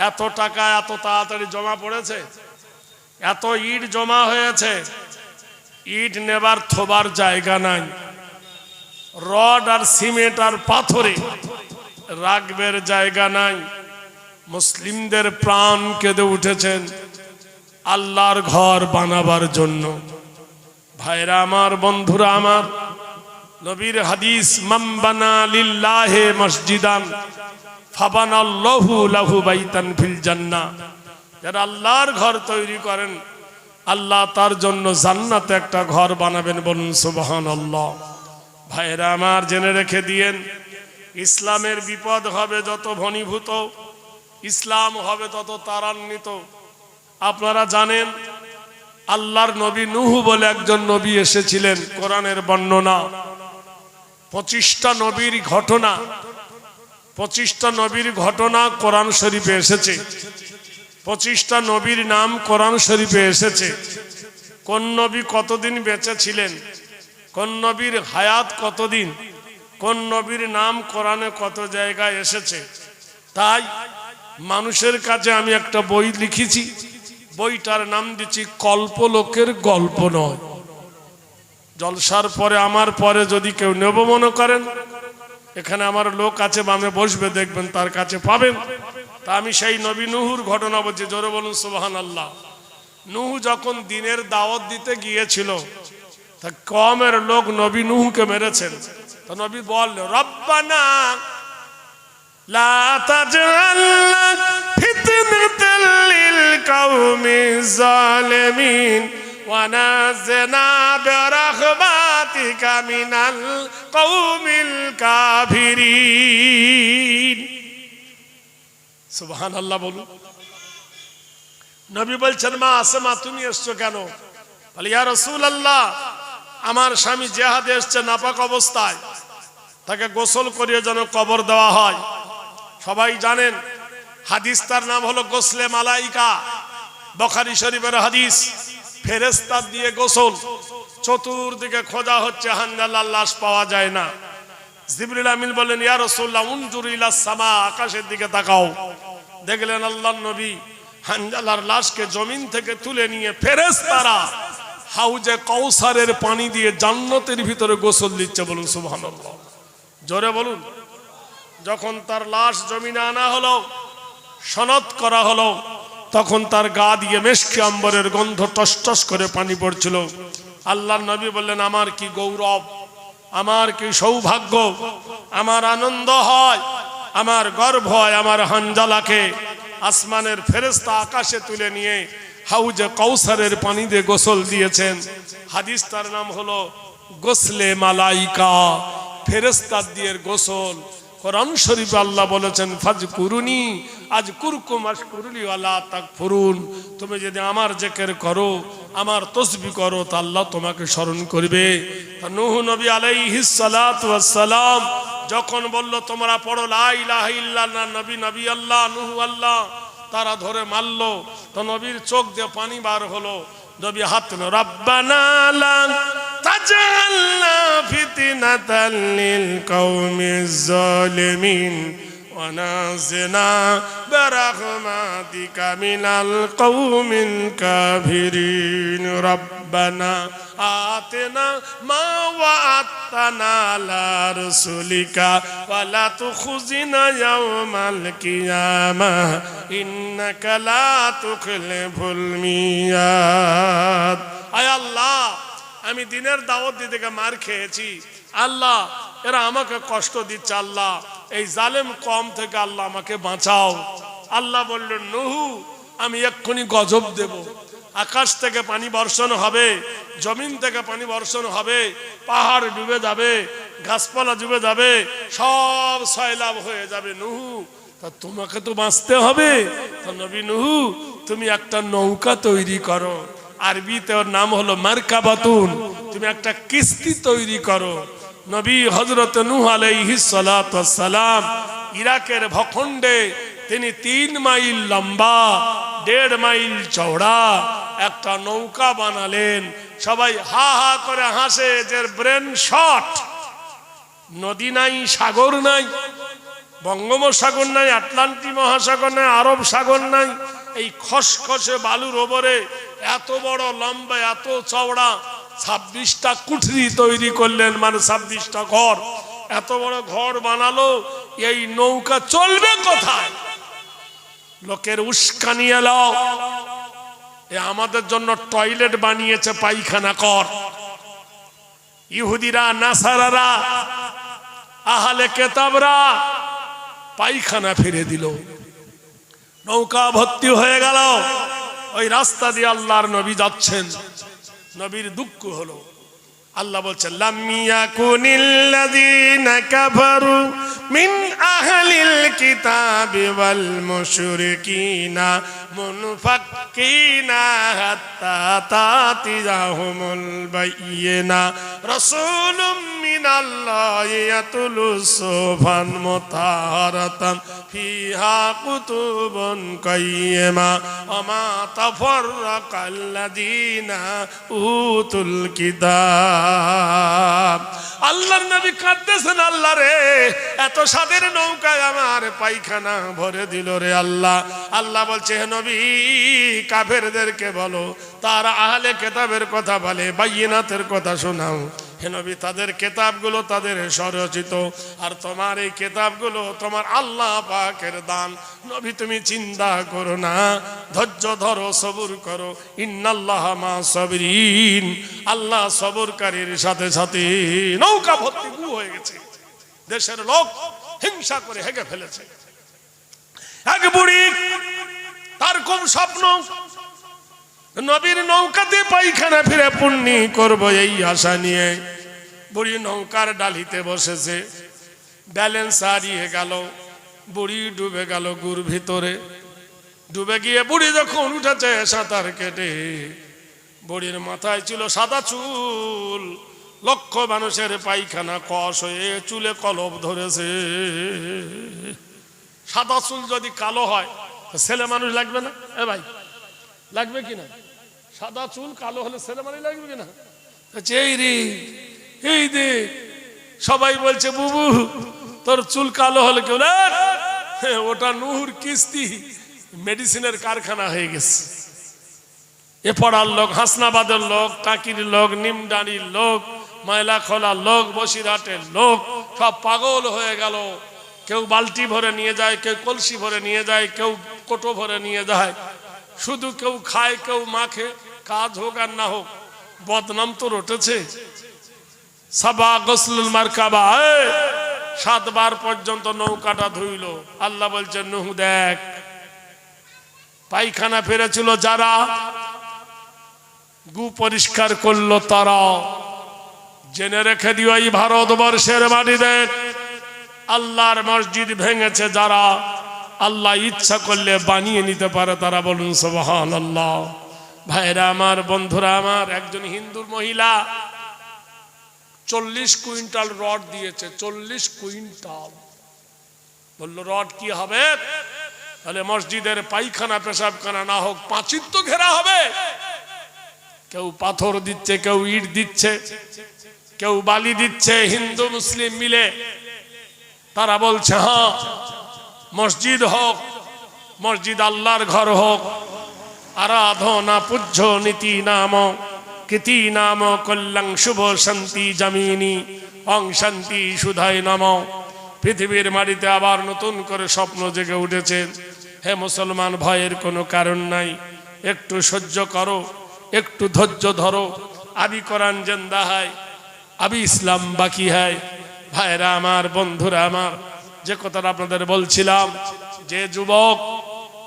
এত টাকা এত তাড়াতাড়ি জমা পড়েছে? এত ইট জমা হয়েছে, ইট নেবার থোবার জায়গা নাই, রড আর সিমেন্ট আর পাথরে রাখবের জায়গা নাই। মুসলিমদের প্রাণ কেঁদে উঠেছেন আল্লাহর ঘর বানাবার জন্য। ভাইরা আমার, বন্ধুরা আমার, নবীর হাদিস, মান বানা লিল্লাহি মসজিদান ফাবানাল্লাহু লাহু বাইতান ফিল জান্নাহ, যারা আল্লাহর ঘর তৈরি করেন আল্লাহ তার জন্য জান্নাতে একটা ঘর বানাবেন, বলুন সুবহানাল্লাহ। ভাইরা আমার, জেনে রেখে দিয়েন, ইসলামের বিপদ হবে যত ঘনীভূত, ইসলাম হবে তত ত্বরান্বিত। আপনারা জানেন আল্লাহর নবী নূহ বলে একজন নবী এসেছিলেন, কোরআনের বর্ণনা 25টা নবীর ঘটনা, 25টা নবীর ঘটনা কোরআন শরীফে এসেছে। 25টা নবীর নাম কোরআন শরীফে এসেছে। কোন নবী কতদিন বেঁচে ছিলেন, কোন নবীর হায়াত কতদিন, কোন নবীর নাম কোরআনে কত জায়গায় এসেছে। তাই মানুষের কাছে আমি একটা বই লিখেছি, বইটার নাম দিচ্ছি কল্পলোকের গল্প নয়। জলসার পরে আমার পরে যদি কেউ নেব মনে করেন, এখানে আমার লোক আছে, বামে বসবে, দেখবেন তার কাছে পাবেন। তা আমি সেই নবী নূহুর ঘটনা বলছি, জোরে বলুন সুবহানাল্লাহ। নূহ যখন দিনের দাওয়াত দিতে গিয়েছিল, তা কওমের লোক নবী নূহকে মেরেছেন। তো নবী বলল, রব্বানা লা তাজআলনা ফিতনাতাল লিল কওমিজ জালিমিন ওয়া নাজ্জিনা বিরাহমাতিকা মিনাল কওমিল কাফিরিন। সুবহানাল্লাহ বলুন। নবী বলছেন, মা আসমা তুমি এসছো কেন? বলে, ইয়া রাসূলুল্লাহ, আমার স্বামী জিহাদে এসছে নাপাক অবস্থায়, তাকে গোসল করিয়ে যেন কবর দেওয়া হয়। সবাই জানেন হাদিস, তার নাম হলো গোসলে মালাইকা, বুখারী শরীফের হাদিস। ফেরেশতা দিয়ে গোসল, চতুর্দিকে খোঁজা হচ্ছে, হানজালার লাশ পাওয়া যায় না। জিবরিল আমিন বললেন, ইয়া রাসূলুল্লাহ উনজুর ইলাস সামা, আকাশের দিকে তাকাও। দেখলেন আল্লাহর নবী হানজালার লাশকে জমিন থেকে তুলে নিয়ে ফেরেশতারা হাউজে কাউসারের পানি দিয়ে জান্নাতের ভিতরে গোসল দিচ্ছে, বলুন সুবহানাল্লাহ, জোরে বলুন। যখন তার লাশ জমিনে আনা হলো, সনদ করা হলো, তখন তার গা দিয়ে মেশকি আম্বরের গন্ধ টস টস করে পানি পড়ছিল। আল্লাহর নবী বললেন, আমার কি গৌরব, আমার কি সৌভাগ্য, আমার আনন্দ হয়, আমার গর্ব হয়, আমার হানজালাকে আসমানের ফেরেশতা আকাশে তুলে নিয়ে হাউজে কাউসারের পানি দিয়ে গোসল দিয়েছেন। হাদিস তার নাম হলো গোসলে মালাইকা, ফেরেশতা দিয়ে গোসল। কোরআন শরীফে আল্লাহ বলেছেন, ফাজকুরুনি আজকুরকুম আশকুরুলি ওয়ালা তাকফুরুন, তুমি যদি আমার জিকির করো, আমার তাসবিহ করো, তা আল্লাহ তোমাকে স্মরণ করবে। নূহ নবী আলাইহিস সালাতু ওয়াস সালাম যখন বলল, তোমরা পড়ো লা ইলাহা ইল্লাল্লাহ, নবী নবী আল্লাহ, নূহ আল্লাহ, তারা ধরে মারলো। তো নবীর চোখ দিয়ে পানি বার হলো। নবী হাত তুলে, রব্বানা লা তাজআলনা ফিতনাতাল লিল কওমিজ জালিমিন ওয়া নাজ্জিনা বিরাহমাতিকা মিনাল কওমিল কাফিরিন। রব্বানা আতিনা মা ওয়া'আদতানা আলা রাসূলিকা ওয়া লা তুখজিনা ইয়াওমাল কিয়ামাহ ইন্নাকা লা তুখলিফুল মিয়াদ। আয় আল্লাহ, আমি দিনের দাওয়াত দিতে গিয়ে মার খেয়েছি, আল্লাহ এরা আমাকে কষ্ট দিচ্ছে, আল্লাহ এই জালেম কওম থেকে আল্লাহ আমাকে বাঁচাও। আল্লাহ বললেন, নূহ আমি এক্ষুনি গজব দেব, আকাশ থেকে পানি বর্ষণ হবে, জমিন থেকে পানি বর্ষণ হবে, পাহাড় ডুবে যাবে, গাছপালা ডুবে যাবে, সব সয়লাব হয়ে যাবে। নূহ তা তোমাকে তো বাঁচতে হবে, তো নবী নূহ তুমি একটা নৌকা তৈরি করো, আরবিতে ওর নাম হলো মারকাবাতুন, তুমি একটা কিস্তি তৈরি করো। নবী হযরত নূহ আলাইহিস সালাতু ওয়াস সালাম ইরাকের ভূখণ্ডে তিনি 3 মাইল লম্বা, 1.5 মাইল চওড়া একটা নৌকা বানালেন। সবাই হা হা করে হাসে যে ব্রেন শট। নদী নাই, সাগর নাই, বঙ্গোপসাগর নাই, আটলান্টিক মহাসাগর নাই, আরব সাগর নাই, এই খসখসে বালুর ওপরে এত বড় লম্বা, এত চওড়া 26টা কুঠরি তৈরি করলেন, মানে 26টা ঘর। এত বড় ঘর বানালো, এই নৌকা চলবে কোথায়? লোকের উস্কানি এলো, আমাদের জন্য টয়লেট বানিয়েছে, পায়খানা কর। ইহুদিরা, নাসারারা, আহলে কেতাবরা পায়খানা ফিরে দিল, নৌকা ভর্তি হয়ে গেল। ওই রাস্তা দিয়ে আল্লাহর নবী যাচ্ছেন, নবীর দুঃখ হলো। আল্লাহ বলছেন লাম ইয়াকুনিল্লাযীনা কাফারু মিন আহলিল কিতাবি ওয়াল মুশরিকিনা মুনফাক্কিনা হাত্তা তাতিয়াহুমুল বায়িনা রাসূলুম মিনাল্লাহি ইয়াতুলু সুফান মুতাহারাতান ফিহা কুতুবুন কাইয়্যিমা ওয়া মা তাফাররাকাল্লাযীনা উতুল কিতাব। আল্লাহর নবী কাঁদতেছেন, আল্লাহ রে এত স্বাদের নৌকায় আমার পায়খানা ভরে দিল রে আল্লাহ। আল্লাহ বলছে হে নবী কাফেরদেরকে বলো, তারা আহলে কিতাবের কথা বলে, বাইয়িনাতের কথা শোনাও। হে নবী তাদের কিতাবগুলো তাদের স্বরচিত, আর তোমার এই কিতাবগুলো তোমার আল্লাহ পাকের দান। নবী তুমি চিন্তা করো না, ধৈর্য ধরো, সবুর করো। ইন্নাল্লাহা মা সাবিরিন, আল্লাহ সবরকারীর সাথে সাথে। নৌকা ভর্তি গু হয়ে গেছে, দেশের লোক হিংসা করে হেগে ফেলেছে। এক বুড়ি, তার খুব স্বপ্ন নবীর নৌকাতে পায়খানা ফিরে পুণ্যি করবো, এই আশা নিয়ে বুড়ি নৌকার ডালিতে বসেছে। ব্যালেন্স হারিয়ে গেল, বুড়ি ডুবে গেল গুর ভিতরে। ডুবে গিয়ে বুড়ি যখন উঠেছে সাঁতার কেটে, বুড়ির মাথায় ছিল সাদা চুল। লক্ষ মানুষের পায়খানা কষ হয়ে চুলে কলব ধরেছে। সাদা চুল যদি কালো হয় ছেলে মানুষ লাগবে না? এ ভাই লাগবে কিনা? সাদা চুল কালো হলে ছেলে মানুষ লাগবে কিনা? এই রে, এই দে, সবাই বলছে বুবু তোর চুল কালো হলে কেউ না, ওটা নূর কিস্তি মেডিসিনের কারখানা হয়ে গেছে। এ পড়ার লোক, হাসনাবাদের লোক, টাকির লোক, নিমডানির লোক, ময়লা খোলার লোক, বসিরহাটের লোক সব পাগল হয়ে গেল। কেউ বালতি ভরে নিয়ে যায়, কেউ কলসি ভরে নিয়ে যায়, কেউ কোটো ভরে নিয়ে যায়। শুধু কেউ খায়, কেউ মাখে। কাজ হোক আর না হোক, বদনাম তো রটেছে। সাবা গসলুল মারকাবা, 7 বার পর্যন্ত নৌকাটা ধুইল। আল্লাহ বলছেন নুহ দেখ, পায়খানা ফেরেছিল যারা, গু পরিষ্কার করলো তারা। জেনে রেখে দিও এই ভারতবর্ষের মাটিতে আল্লাহর মসজিদ ভেঙেছে যারা, আল্লাহ ইচ্ছা করলে বানিয়ে নিতে পারে তারা। বলুন সুবহানাল্লাহ। ভাইরা আমার, বন্ধুরা আমার, একজন হিন্দুর মহিলা 40 কুইন্টাল রড দিয়েছে। 40 কুইন্টাল। বললো রড কি হবে? তাহলে মসজিদের পায়খানা পেশাবখানা না হোক, পাঁচিল তো ঘেরা হবে। কেউ পাথর দিচ্ছে, কেউ ইট দিচ্ছে, কেউ বালি দিচ্ছে, হিন্দু মুসলিম মিলে। তারা বলছে হ্যাঁ মসজিদ হোক, মসজিদ আল্লাহর ঘর হোক। আরাধনা পূজ্য নীতি নাম কীতি নাম কল্যাণ শুভ শান্তি জামিনী অং শান্তি সুধায় নাম। পৃথিবীর মাটিতে আবার নতুন করে স্বপ্ন জেগে উঠেছে। হে মুসলমান, ভয়ের কোনো কারণ নাই। একটু সহ্য করো, একটু ধৈর্য ধরো। আবি কোরআন জিন্দা হয়, আবি ইসলাম বাকি হয়। ভাইরা আমার, বন্ধুরা আমার, যে কথাটা আপনাদের বলছিলাম, যে যুবক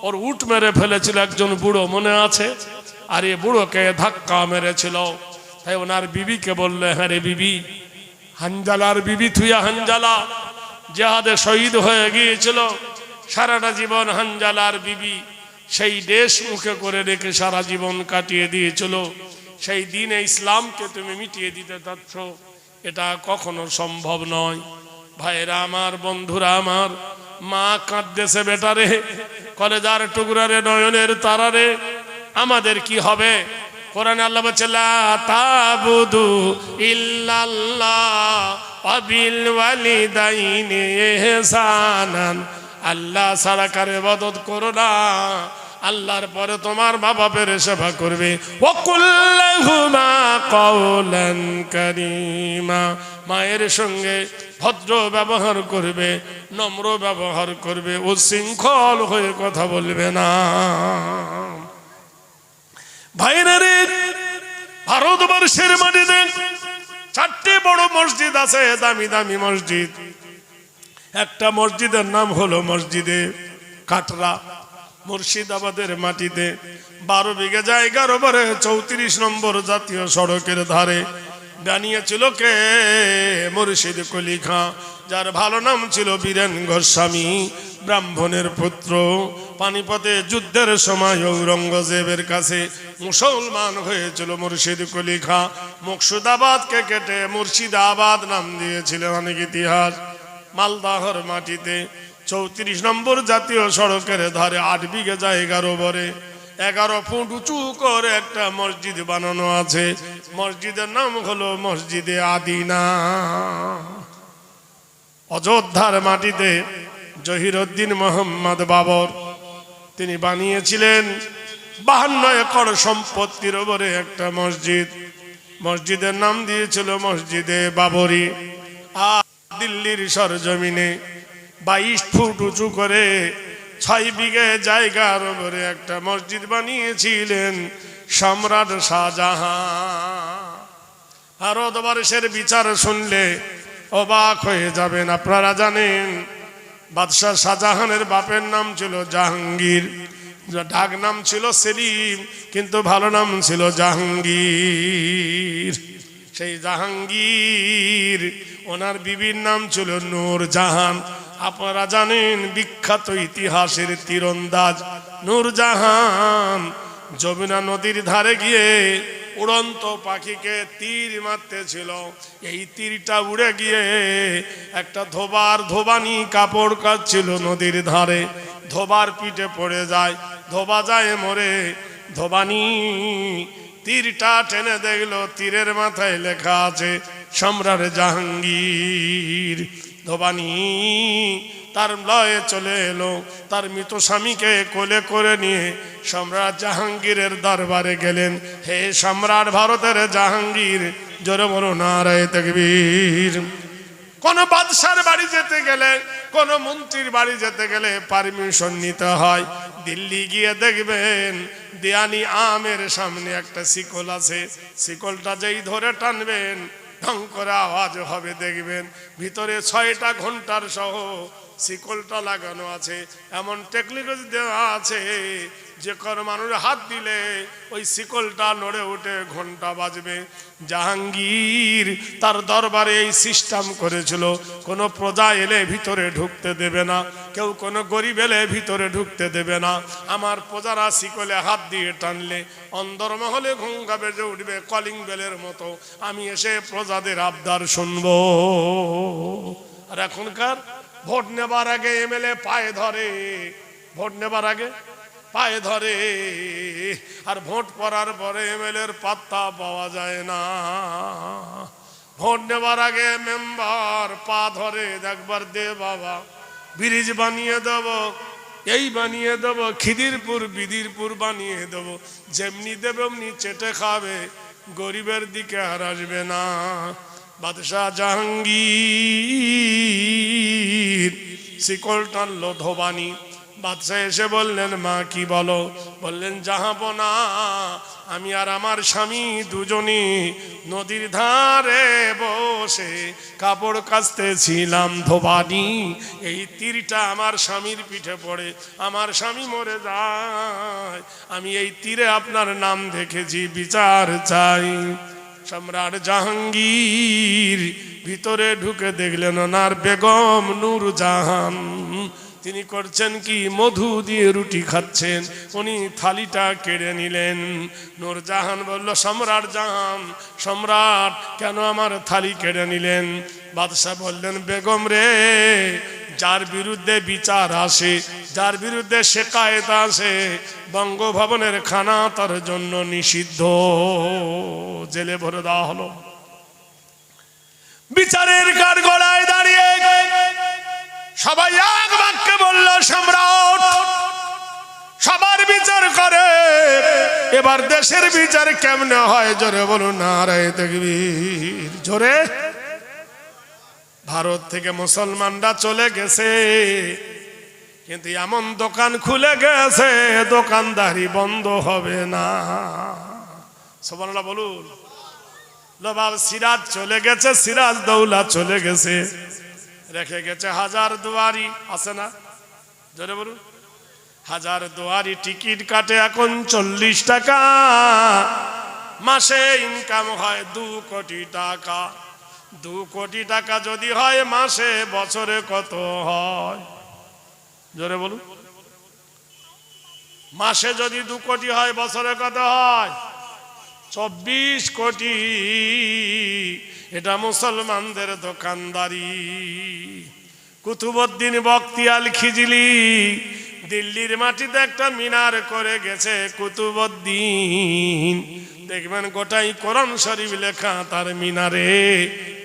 ওর উট মেরে ফেলেছিল একজন বুড়ো, মনে আছে? আর এই বুড়োকে ধাক্কা মেরেছিল। তাই ওনার বিবিকে বললে, হ্যাঁ রে বিবি, হানজালার বিবি থুইয়া, হানজালা জিহাদে শহীদ হয়ে গিয়েছিল। সারাটা জীবন হানজালার বিবি সেই দেশ মুখে করে রেখে সারা জীবন কাটিয়ে দিয়েছিল। সেই দিনে ইসলামকে তুমি মিটিয়ে দিতে চাচ্ছ, এটা কখনো সম্ভব নয়। ভাইরা আমার, বন্ধুরা আমার, মা কাঁদতেছে বেটারে, কলেজার টুকরা রে, নয়নের তারা রে। আমাদের কি হবে? কোরআনে আল্লাহ বলছে লা তাবুদু ইল্লাল্লাহ ওয়া বিল ওয়ালিদাইনি ইহসানান। আল্লাহ ছাড়া কার ইবাদত করো না, আল্লাহর পরে তোমার মা বাপের সেবা করবে। ওয়া কুল্লাহুমা কাওলান কারীমা, মায়ের সঙ্গে ভদ্র ব্যবহার করবে, নম্র ব্যবহার করবে, উচ্ছৃঙ্খল হয়ে কথা বলবে না। ভাইরা রে, ভারতবর্ষের মাটিতে 4টি বড় মসজিদ আছে, দামি দামি মসজিদ। একটা মসজিদের নাম হলো মসজিদে কাটরা, মুর্শিদাবাদের মাটিতে। 12 বিঘা জায়গার উপরে 34 নম্বর জাতীয় সড়কের ধারে বানিয়েছিল কে? মুর্শিদ কুলি খাঁ, যার ভালো নাম ছিল বীরেন গোস্বামী, ব্রাহ্মণের পুত্র। পানিপথে যুদ্ধের সময় ঔরঙ্গজেবের কাছে মুসলমান হয়েছিল মুর্শিদ কুলি খাঁ। মুর্শিদাবাদকে কেটে মুর্শিদাবাদ নাম দিয়েছিল অনেক ইতিহাস। মালদাহর মাটিতে 34 নম্বর জাতীয় সড়কের ধারে 8 বিঘা জায়গার উপরে 11 ফুট উঁচু করে একটা মসজিদ বানানো আছে। মসজিদের নাম হলো মসজিদে আদিনা। অযোধ্যার মাটিতে জহিরুদ্দিন মোহাম্মদ বাবর, তিনি বানিয়েছিলেন 52 একর সম্পত্তির উপরে একটা মসজিদ। মসজিদের নাম দিয়েছিল মসজিদে বাবরি। আর দিল্লির সরজমিনে 22 ফুট উঁচু করে 6 বিঘা জায়গার উপরে একটা মসজিদ বানিয়েছিলেন সম্রাট শাহজাহান। ভারতবর্ষের বিচার শুনলে অবাক হয়ে যাবেন। আপনারা জানেন বাদশাহ শাহজাহানের বাপের নাম ছিল জাহাঙ্গীর, ডাক নাম ছিল সেলিম, কিন্তু ভালো নাম ছিল জাহাঙ্গীর। সেই জাহাঙ্গীর, ওনার বিবির নাম ছিল নূরজাহান। আপনারা জানেন বিখ্যাত ইতিহাসের তীরন্দাজ নূরজাহান যমুনা নদীর ধারে গিয়ে উড়ন্ত পাখিকে তীর মারতে ছিল। এই তীরটা উড়ে গিয়ে একটা ধোবানি কাপড় কাচ্ছিল নদীর ধারে, ধোবার পিঠে পড়ে যায়, ধোবা যায় মরে। ধোবানি তীরটা টেনে দেখলো তীরের মাথায় লেখা আছে সম্রাট জাহাঙ্গীর। ধোবানি তার লয়ে চলে এলো, তার মৃত স্বামীকে কোলে করে নিয়ে সম্রাট জাহাঙ্গীরের দরবারে গেলেন। হে সম্রাট ভারতের জাহাঙ্গীর, জোরে বলো নারায়ে তাকবীর। কোন বাদশার বাড়ি যেতে গেলে, কোন মন্ত্রীর বাড়ি যেতে গেলে পারমিশন নিতে হয়। দিল্লি গিয়ে দেখবেন দেয়ানি আমের সামনে একটা শিকল আছে, শিকলটা যেই ধরে টানবেন ঢং করে আওয়াজ হবে। দেখবেন ভিতরে 6টা ঘন্টার সহ শিকলটা লাগানো আছে। এমন টেকনোলজি দেওয়া আছে যে কোনো মানুষের হাত দিলে ওই শিকলটা নড়ে উঠে ঘন্টা বাজবে। জাহাঙ্গীর তার দরবারে এই সিস্টেম করেছিল, কোনো প্রজা এলে ভিতরে ঢুকতে দেবে না, কেউ কোনো গরিব এলে ভিতরে ঢুকতে দেবে না। আমার প্রজারা শিকলে হাত দিয়ে টানলে অন্দরমহলে ঘুঙ্গা বেজে উঠবে কলিং বেলের মতো। আমি এসে প্রজাদের আবদার শুনবো। আর এখনকার ভোট নেবার আগে এমএলএ পায়ে ধরে, ভোট নেবার আগে পায়ে ধরে, আর ভোট পড়ার পরে এমএলএর পাত্তা পাওয়া যায় না। ভোট নেবার আগে মেম্বার পা ধরে, একবার দে বাবা, ব্রিজ বানিয়ে দেব, এই বানিয়ে দেব, খিদিরপুর বিদিরপুর বানিয়ে দেব। যেমনি দেবে অমনি চেটে খাবে, গরিবের দিকে আর আসবে না। বাদশাহ জাহাঙ্গীর শিকল টানলো ধোবানি। বাদশাহ এসে বললেন, মা কি বলো? বললেন, জাহাপনা, আমি আর আমার স্বামী দুজনই নদীর ধারে বসে কাপড় কাচতেছিলাম। ধোবানি, এই তীরটা আমার স্বামীর পিঠে পড়ে, আমার স্বামী মরে যায়। আমি এই তীরে আপনার নাম দেখেছি, বিচার চাই। সম্রাট জাহাঙ্গীর ভিতরে ঢুকে দেখলেন ওনার বেগম নূরজাহান, তিনি করছেন কি, মধু দিয়ে রুটি খাচ্ছেন। উনি থালিটা কেড়ে নিলেন। নূরজাহান বলল, সম্রাট জাহান, সম্রাট কেন আমার থালি কেড়ে নিলেন? বাদশাহ বললেন, বেগম রে, যার বিরুদ্ধে বিচার আসে, যার বিরুদ্ধে শেকায়েত আছে বঙ্গভবনের খানা তার জন্য নিষিদ্ধ, জেলে ভরে দেওয়া হলো। বিচারের কাঠগড়ায় দাঁড়িয়ে সবাই এক বাক্যে বলল, সম্রাট সবার বিচার করে, এবার দেশের বিচার কেমনে হয়? জোরে বলুন নারায়ে তাকবীর। জোরে। ভারত থেকে মুসলমানরা চলে গেছে, কিন্তু এমন দোকান খুলে গেছে দোকানদারি বন্ধ হবে না। সুবহানাল্লাহ বলুন। বাবা সিরাজ চলে গেছে, সিরাজ দৌলা চলে গেছে, রেখে গেছে হাজার দুয়ারি, আছে না? জোরে বলুন। হাজার দুয়ারি টিকিট কাটে এখন 40 টাকা, মাসে ইনকাম হয় 2 কোটি টাকা। 2 কোটি টাকা যদি হয় মাসে, বছরে কত হয়? জোরে বলুন। মাসে যদি 2 কোটি হয় বছরে কত হয়? 24 কোটি। এটা মুসলমানদের দোকানদারি। কুতুবউদ্দিন বখতিয়ার খিজলি দিল্লির মাটিতে একটা মিনার করে গেছে কুতুবউদ্দিন। দেখবেন গোটাই কোরআন শরীফ লেখা তার মিনারে।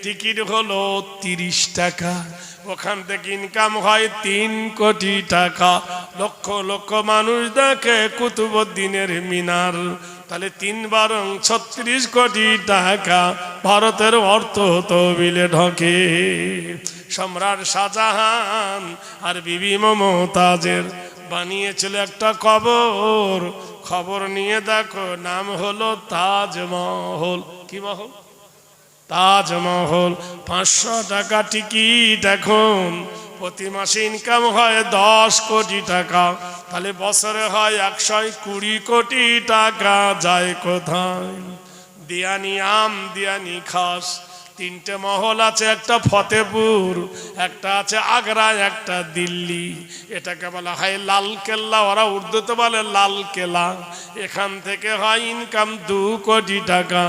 টিকিট হলো 30 টাকা, ওখান থেকে ইনকাম হয় 3 কোটি টাকা। লক্ষ লক্ষ মানুষ দেখে কুতুবউদ্দিনের মিনার। তাহলে 3 বারং 36 কোটি টাকা ভারতের অর্থ তহবিলে ঢোকে। সম্রাট শাহজাহান আর বিবি মমতাজের বানিয়েছিল একটা কবর। খবর নিয়ে দেখো, নাম হলো তাজমহল। কি মহল? তাজমহল। 500 টাকা টিকিট এখন। প্রতি মাসে ইনকাম হয় 10 কোটি টাকা। তাহলে বছরে হয় 120 কোটি টাকা। যায় কোথায়? দিয়ানি আম, দিয়ানি খাস। 3টে মহল আছে, একটা ফতেপুর, একটা আছে আগ্রা, একটা দিল্লি। এটাকে বলা হয় লাল কেল্লা, ওরা উর্দুতে বলে লাল কেল্লা। এখান থেকে হয় ইনকাম 2 কোটি টাকা।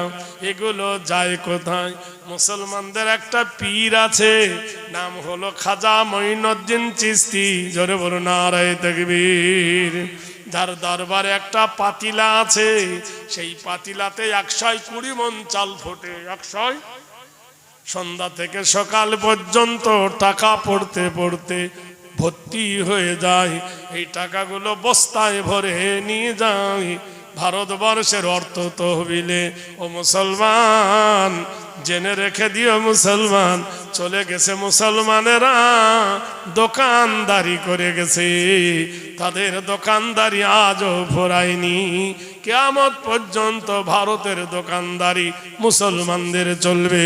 এগুলো যায় কোথায়? মুসলমানদের একটা পীর আছে, নাম হলো খাজা মঈনুদ্দিন চিশতি। জোরে বলুন নারায়ে তাকবীর। যার দরবারে একটা পাতিলা আছে, সেই পাতিলাতে 120 মণ চাল ফোটে। 100। সন্ধ্যা থেকে সকাল পর্যন্ত টাকা পড়তে পড়তে ভর্তি হয়ে যায়। এই টাকাগুলো বস্তায় ভরে নিয়ে যায় ভারতবর্ষের অর্থ তহবিলে। ও মুসলমান, জেনে রেখে দিও মুসলমান, চলে গেছে মুসলমানেরা দোকানদারি করে গেছে। তাদের দোকানদারি আজও ফোরায়নি। কিয়ামত পর্যন্ত ভারতের দোকানদারি মুসলমানদের চলবে।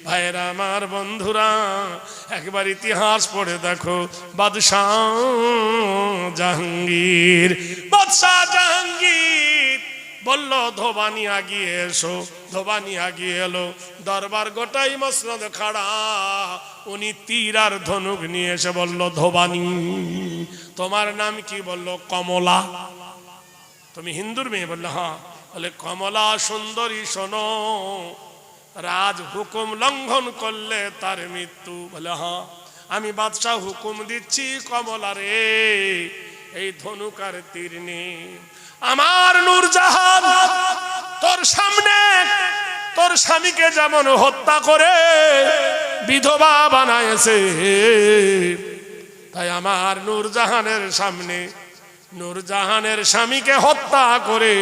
ভাইরা আমার, বন্ধুরা, একবার ইতিহাস পড়ে দেখো। বাদশাহ জাহাঙ্গীর, বাদশাহ জাহাঙ্গীর বলল ধোবানি আগিয়ে এসো। ধোবানি আগিয়ে এলো। দরবার গোটাই মসনদ খাড়া। উনি তীর আর ধনুক নিয়ে এসে বলল, ধোবানি তোমার নাম কি? বলল কমলা। তুমি হিন্দুর মেয়ে? বললো হ্যাঁ। বলে কমলা সুন্দরী, শোনো, রাজ হুকুম লঙ্ঘন করলে তার মৃত্যু। বলে হ্যাঁ। আমি বাদশাহ হুকুম দিচ্ছি, কমলা রে, এই ধনুক আর তীর নে। আমার নূরজাহান তোর সামনে তোর স্বামীকে যেমন হত্যা করে বিধবা বানায়েছে, তাই আমার নূরজাহানের সামনে নূরজাহানের স্বামীকে হত্যা করে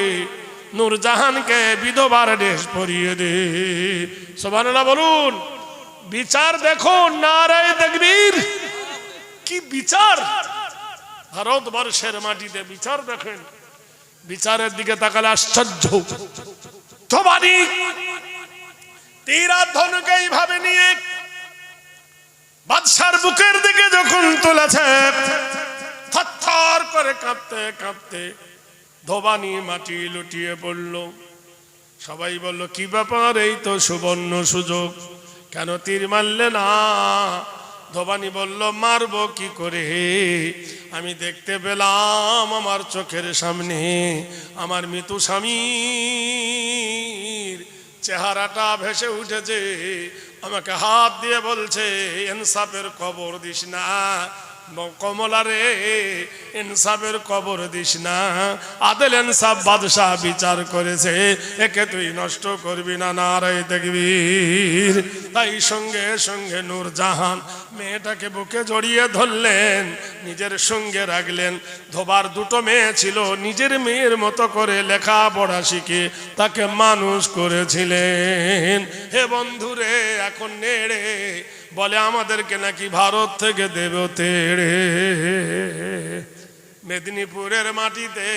নূরজাহানকে বিধবার ড্রেস পরিয়ে দে। সুবহানাল্লাহ বলুন। বিচার দেখুন, নারায়ে তাকবীর। কি বিচার! ভারতবর্ষের মাটিতে বিচার দেখেন। বিচারের দিকে তাকালে আশ্চর্য। ধোবানি তীর আর ধনুক এইভাবে নিয়ে বাদশার বুকের দিকে যখন তুলেছে, থরথর করে কাঁপতে কাঁপতে ধোবানি মাটি লুটিয়ে পড়ল। সবাই বলল, কি ব্যাপার? এই তো সুবর্ণ সুযোগ, কেন তীর মারলে না? ধোবানি বলল, মারবো কি করে? আমি দেখতে পেলাম আমার চোখের সামনে আমার মৃত স্বামীর চেহারাটা ভেসে উঠেছে। আমাকে হাত দিয়ে বলছে, ইনসাফের খবর দিস না, কমলা রে, ইনসাফের কবর দিস না, আদেল ইনসাফ বাদশাহ বিচার করেছে, একে তুই নষ্ট করবি না। নারায়ে তাকবীর। তাই সঙ্গে সঙ্গে নূরজাহান মেয়েটাকে বুকে জড়িয়ে ধরলেন, নিজের সঙ্গে রাখলেন। ধোবার দুটো মেয়ে ছিল, নিজের মেয়ের মতো করে লেখাপড়া শিখে তাকে মানুষ করেছিলেন। হে বন্ধুরে, এখন নেড়ে বলে আমাদেরকে নাকি ভারত থেকে দেবে তেড়ে। মেদিনীপুরের মাটিতে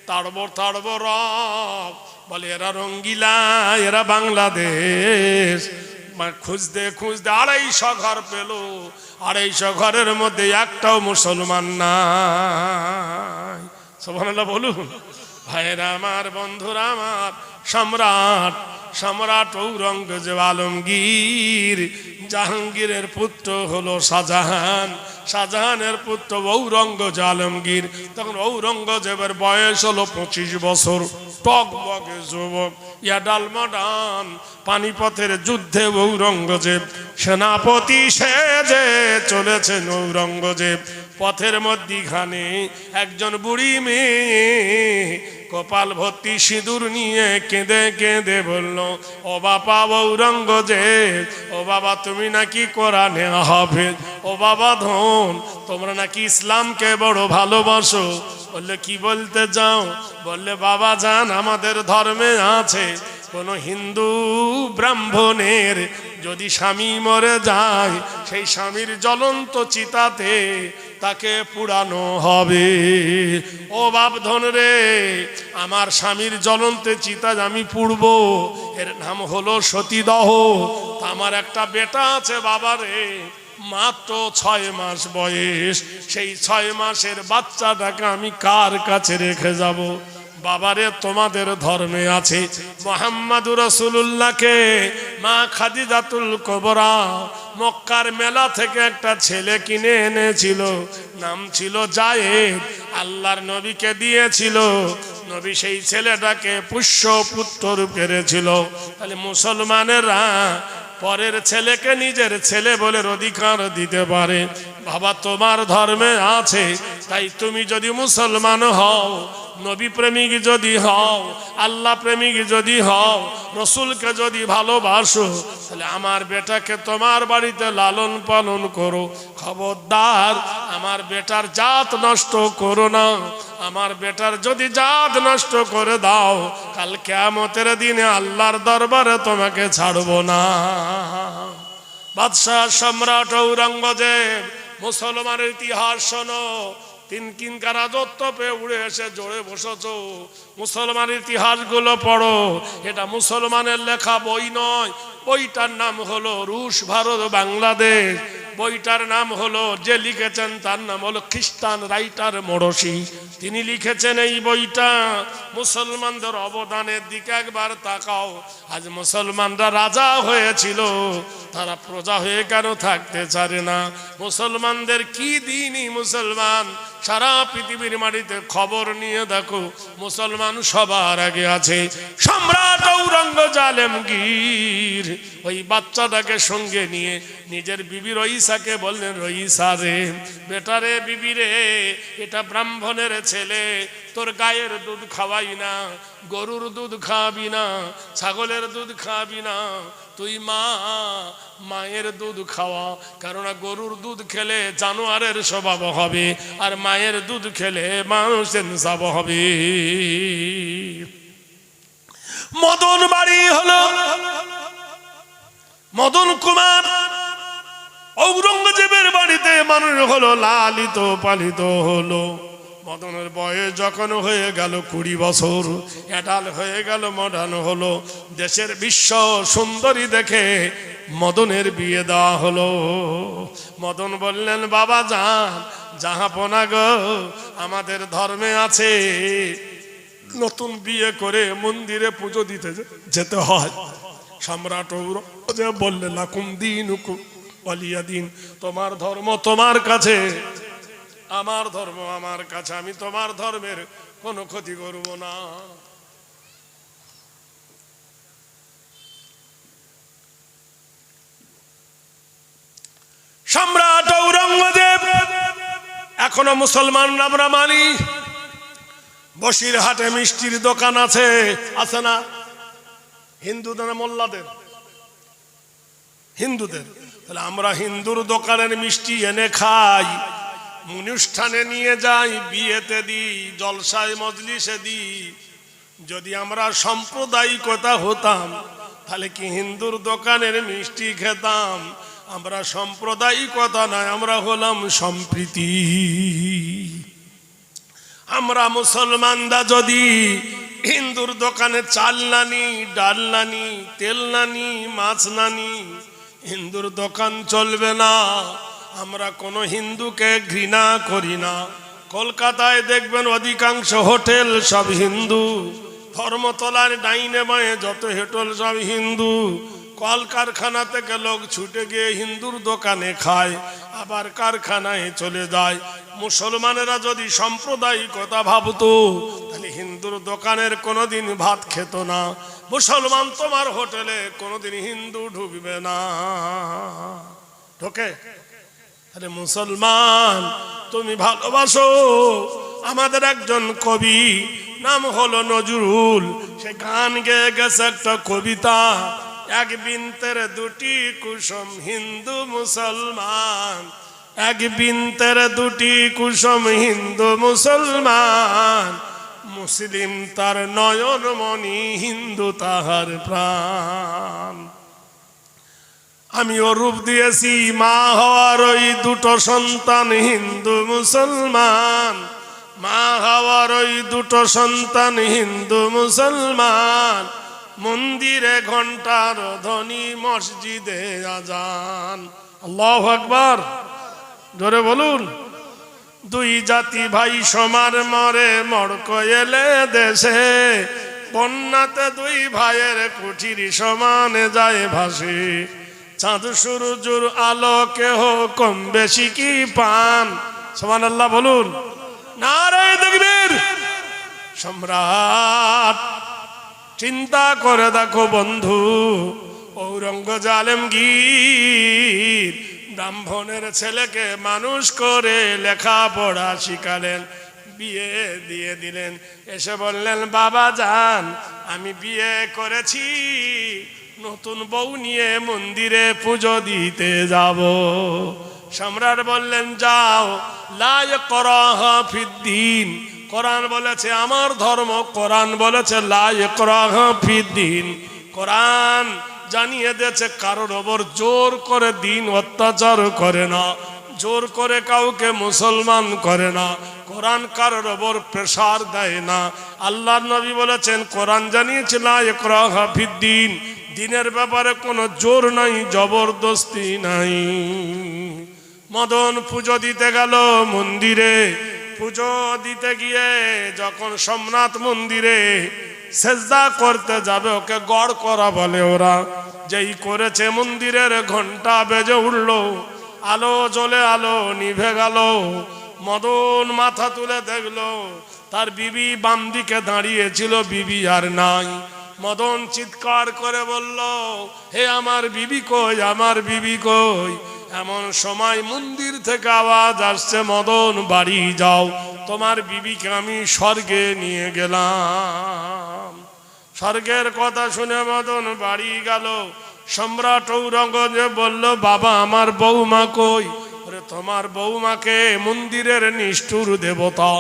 তাড়বো তাড়বো রব, বলে এরা রঙ্গিলা, এরা বাংলাদেশ। খুঁজতে খুঁজতে 250 ঘর পেল, 250 ঘরের মধ্যে একটাও মুসলমান নাই। সুবহানাল্লাহ বলুন। ভাইরা আমার, বন্ধুরা আমার, সম্রাট সম্রাট ঔরঙ্গজেব আলমগীর, জাহাঙ্গীরের পুত্র হলো শাহজাহান, শাহজাহানের পুত্র ঔরঙ্গজেব আলমগীর। তখন ঔরঙ্গজেবের বয়স হলো 25 বছর, টকবকে যুবক, ইয়াডাল মডান। পানিপথের যুদ্ধে ঔরঙ্গজেব সেনাপতি সেজে চলেছেন। ঔরঙ্গজেব পথের মধ্যিখানে একজন বুড়ি মেয়ে কপাল ভর্তি সিঁদুর নিয়ে কেঁদে কেঁদে বলল, ও বাবা ঔরঙ্গজেব, ও বাবা তুমি নাকি কোরআনে হাফেজ, ও বাবা ধন তোমরা নাকি ইসলামকে বড় ভালোবাসো। বললে কি বলতে চাও? বললে বাবা জান, আমাদের ধর্মে আছে কোনো হিন্দু ব্রাহ্মণের যদি স্বামী মরে যায়, সেই স্বামীর জ্বলন্ত চিতাতে তাকে পুড়ানো হবে। ও বাপ ধন রে, আমার স্বামীর জ্বলন্ত চিতা আমি পুড়বো, এর নাম হলো সতীদাহ। আমার একটা বেটা আছে বাবা রে, মাত্র 6 মাস বয়স, সেই 6 মাসের বাচ্চাটাকে আমি কার কাছে রেখে যাব? বাবারে, তোমাদের ধর্মে আছে মুহাম্মাদুর রাসূলুল্লাহকে মা খাদিজাতুল কুবরা মক্কার মেলা থেকে একটা ছেলে কিনে এনেছিল, নাম ছিল জায়েদ, আল্লাহর নবীকে দিয়েছিল। নবী সেই ছেলেটাকে পুষ্য পুত্র রূপে রেখেছিল। তাহলে মুসলমানেরা পরের ছেলেকে নিজের ছেলে বলে অধিকার দিতে পারে। বাবা, তোমার ধর্মে আছে, তাই তুমি যদি মুসলমান হও, নবী প্রেমিক যদি হও, আল্লাহ প্রেমিক যদি হও, রসুলকে যদি ভালোবাসো, তাহলে আমার বেটাকে তোমার বাড়িতে লালন পালন করো। খবরদার আমার বেটার জাত নষ্ট করো না। আমার বেটার যদি জাত নষ্ট করে দাও, কাল কিয়ামতের দিনে আল্লাহর দরবারে তোমাকে ছাড়বো না। বাদশাহ সম্রাট ঔরঙ্গজেব, মুসলমানের ইতিহাস শোনো। 3 কিনকার রাজত্ব পেয়ে উড়ে এসে জোরে বসেছো, মুসলমানের ইতিহাসগুলো পড়ো। এটা মুসলমানের লেখা বই নয়, বইটার নাম হলো রুশ ভারত বাংলাদেশ। বইটার নাম হলো, যে লিখেছেন তার নাম হলো খ্রিস্টান রাইটার মরসি। তিনি লিখেছেন এই বইটা। মুসলমানদের অবদানের দিকে একবার তাকাও। আজ মুসলমানরা রাজা হয়েছিল, তারা প্রজা হয়ে কেন থাকতে চারে না? মুসলমানদের কি দিনই মুসলমান, সারা পৃথিবীর মাটিতে খবর নিয়ে দেখো, মুসলমান সবার আগে আছে। সম্রাট ঔরঙ্গজেব আলমগীর ওই বাচ্চাটাকে সঙ্গে নিয়ে নিজের বিবি রইসাকে বললেন, রইসা রে, বেটা রে, বিবি রে, এটা ব্রাহ্মণের ছেলে, তোর গায়ের দুধ খাওয়াই না, গরুর দুধ খাবি না, ছাগলের দুধ খাবি না, তুই মায়ের দুধ খাওয়া। কেননা গরুর দুধ খেলে জানোয়ারের স্বভাব হবে, আর মায়ের দুধ খেলে মানুষের স্বভাব হবে। মদন বাড়ি হলো, মদন কুমার ঔরঙ্গজেবের বাড়িতে মানুষ হলো, লালিত পালিত হলো। মদনের বয়স যখন হয়ে গেল 20 বছর, এডাল হয়ে গেল, মডার্ন হলো। দেশের বিশ্ব সুন্দরী দেখে মদনের বিয়ে দেওয়া হলো। মদন বললেন, বাবা যান, জাহাপনা গো, আমাদের ধর্মে আছে নতুন বিয়ে করে মন্দিরে পুজো দিতে যেতে হয়। সম্রাট ঔরঙ্গজেব বললেন, লাকুম দীনুকুম ওয়ালিয়া দীন, তোমার ধর্ম তোমার কাছে, আমার ধর্ম আমার কাছে, আমি তোমার ধর্মের কোনো ক্ষতি করব না। সম্রাট ঔরঙ্গজেব এখনো মুসলমানরা আমরা মানি বসিরহাটে মিষ্টির দোকান আছে, আছে না? হিন্দুদের না মোল্লাদের? হিন্দুদের। তাহলে আমরা হিন্দুর দোকানের মিষ্টি এনে খাই, অনুষ্ঠানে নিয়ে যাই, বিয়েতে দিই, জলসায় মজলিসে দিই। যদি আমরা সাম্প্রদায়িকতা হতাম তাহলে কি হিন্দুর দোকানের মিষ্টি খেতাম? আমরা সাম্প্রদায়িকতা নয়, আমরা হলাম সম্প্রীতি। আমরা মুসলমানরা যদি হিন্দুর দোকানে চাল নানি, ডাল নানি, তেল নানি, মাছ নানি, হিন্দুর দোকান চলবে না। আমরা কোনো হিন্দুকে ঘৃণা করি না। কলকাতায় দেখবেন অধিকাংশ হোটেল সব হিন্দু, ধর্মতলার ডাইনে বাঁয়ে যত হোটেল সব হিন্দু। কলকারখানা থেকে লোক ছুটে গিয়ে হিন্দুর দোকানে খায়, আবার কারখানায় চলে যায়। মুসলমানেরা যদি সাম্প্রদায়িকতা ভাবতো তাহলে হিন্দুর দোকানের কোনোদিন ভাত খেত না। মুসলমান তোমার হোটেলে কোনোদিন হিন্দু ঢুকবে না, ঢোকে? আরে মুসলমান তুমি ভালোবাসো। আমাদের একজন কবি নাম হলো নজরুল, সে গান গেয়ে গেছে একটা কবিতা, এক বিনতের দুটি কুসুম হিন্দু মুসলমান, এক বিনতের দুটি কুসুম হিন্দু মুসলমান, মুসলিম তার নয়ন মণি হিন্দু তাহার প্রাণ। আমিও রূপ দিয়েছি মা হওয়ার ওই দুটো সন্তান হিন্দু মুসলমান, মা হওয়ার ওই দুটো সন্তান হিন্দু মুসলমান, মন্দিরে ঘন্টার ধ্বনি মসজিদে আজান। আল্লাহু আকবার, জোরে বলুন। দুই জাতি ভাই সমান মরে মড়ক এলে দেশে, বন্যাতে দুই ভাইয়ের কুঠির সমানে যায় ভাসে, চাঁদ সূর্যের আলো কেহ কম বেশি কি পান? সুবহানাল্লাহ বলুন। নারে তাকবীর। সম্রাট চিন্তা করে দেখো বন্ধু, ঔরঙ্গজেব আলমগীর ব্রাহ্মণের ছেলেকে মানুষ করে লেখাপড়া শিখালেন, বিয়ে দিয়ে দিলেন। এসে বললেন, বাবা যান আমি বিয়ে করেছি, নতুন বউ নিয়ে মন্দিরে পুজো দিতে যাব। সম্রাট বললেন, যাও, লা ইকরাহা ফিদ্দিন, কোরআন বলেছে আমার ধর্ম, কোরআন বলেছে লা ইকরাহা ফিদ্দিন। কোরআন জানিয়ে দিয়েছে কারোর ওপর জোর করে দিন অত্যাচার করে না, জোর করে কাউকে মুসলমান করে না, কোরআন কারোর ওপর প্রেসার দেয় না। আল্লাহর নবী বলেছেন, কোরআন জানিয়েছে লা ইকরাহা ফিদ্দিন, দিনের ব্যাপারে কোনো জোর নাই, জবরদস্তি নাই। মদন পুজো দিতে গেল মন্দিরে, পুজো দিতে গিয়ে যখন সোমনাথ মন্দিরে সেজদা করতে যাবে, ওকে গড় করা বলে ওরা। যেই করেছে মন্দিরের ঘন্টা বেজে উঠল, আলো জ্বলে আলো নিভে গেল। মদন মাথা তুলে দেখলো তার বিবি বাম দিকে দাঁড়িয়েছিল, বিবি আর নাই। মদন চিৎকার করে বলল, হে আমার বিবি কই, আমার বিবি কই? এমন সময় মন্দির থেকে আওয়াজ আসছে, মদন বাড়ি যাও, তোমার বিবিকে আমি স্বর্গে নিয়ে গেলাম। স্বর্গের কথা শুনে মদন বাড়ি গেল। সম্রাট ঔরঙ্গজেব বলল, বাবা আমার বৌমা কই? তোমার বৌমাকে মন্দিরের নিষ্ঠুর দেবতা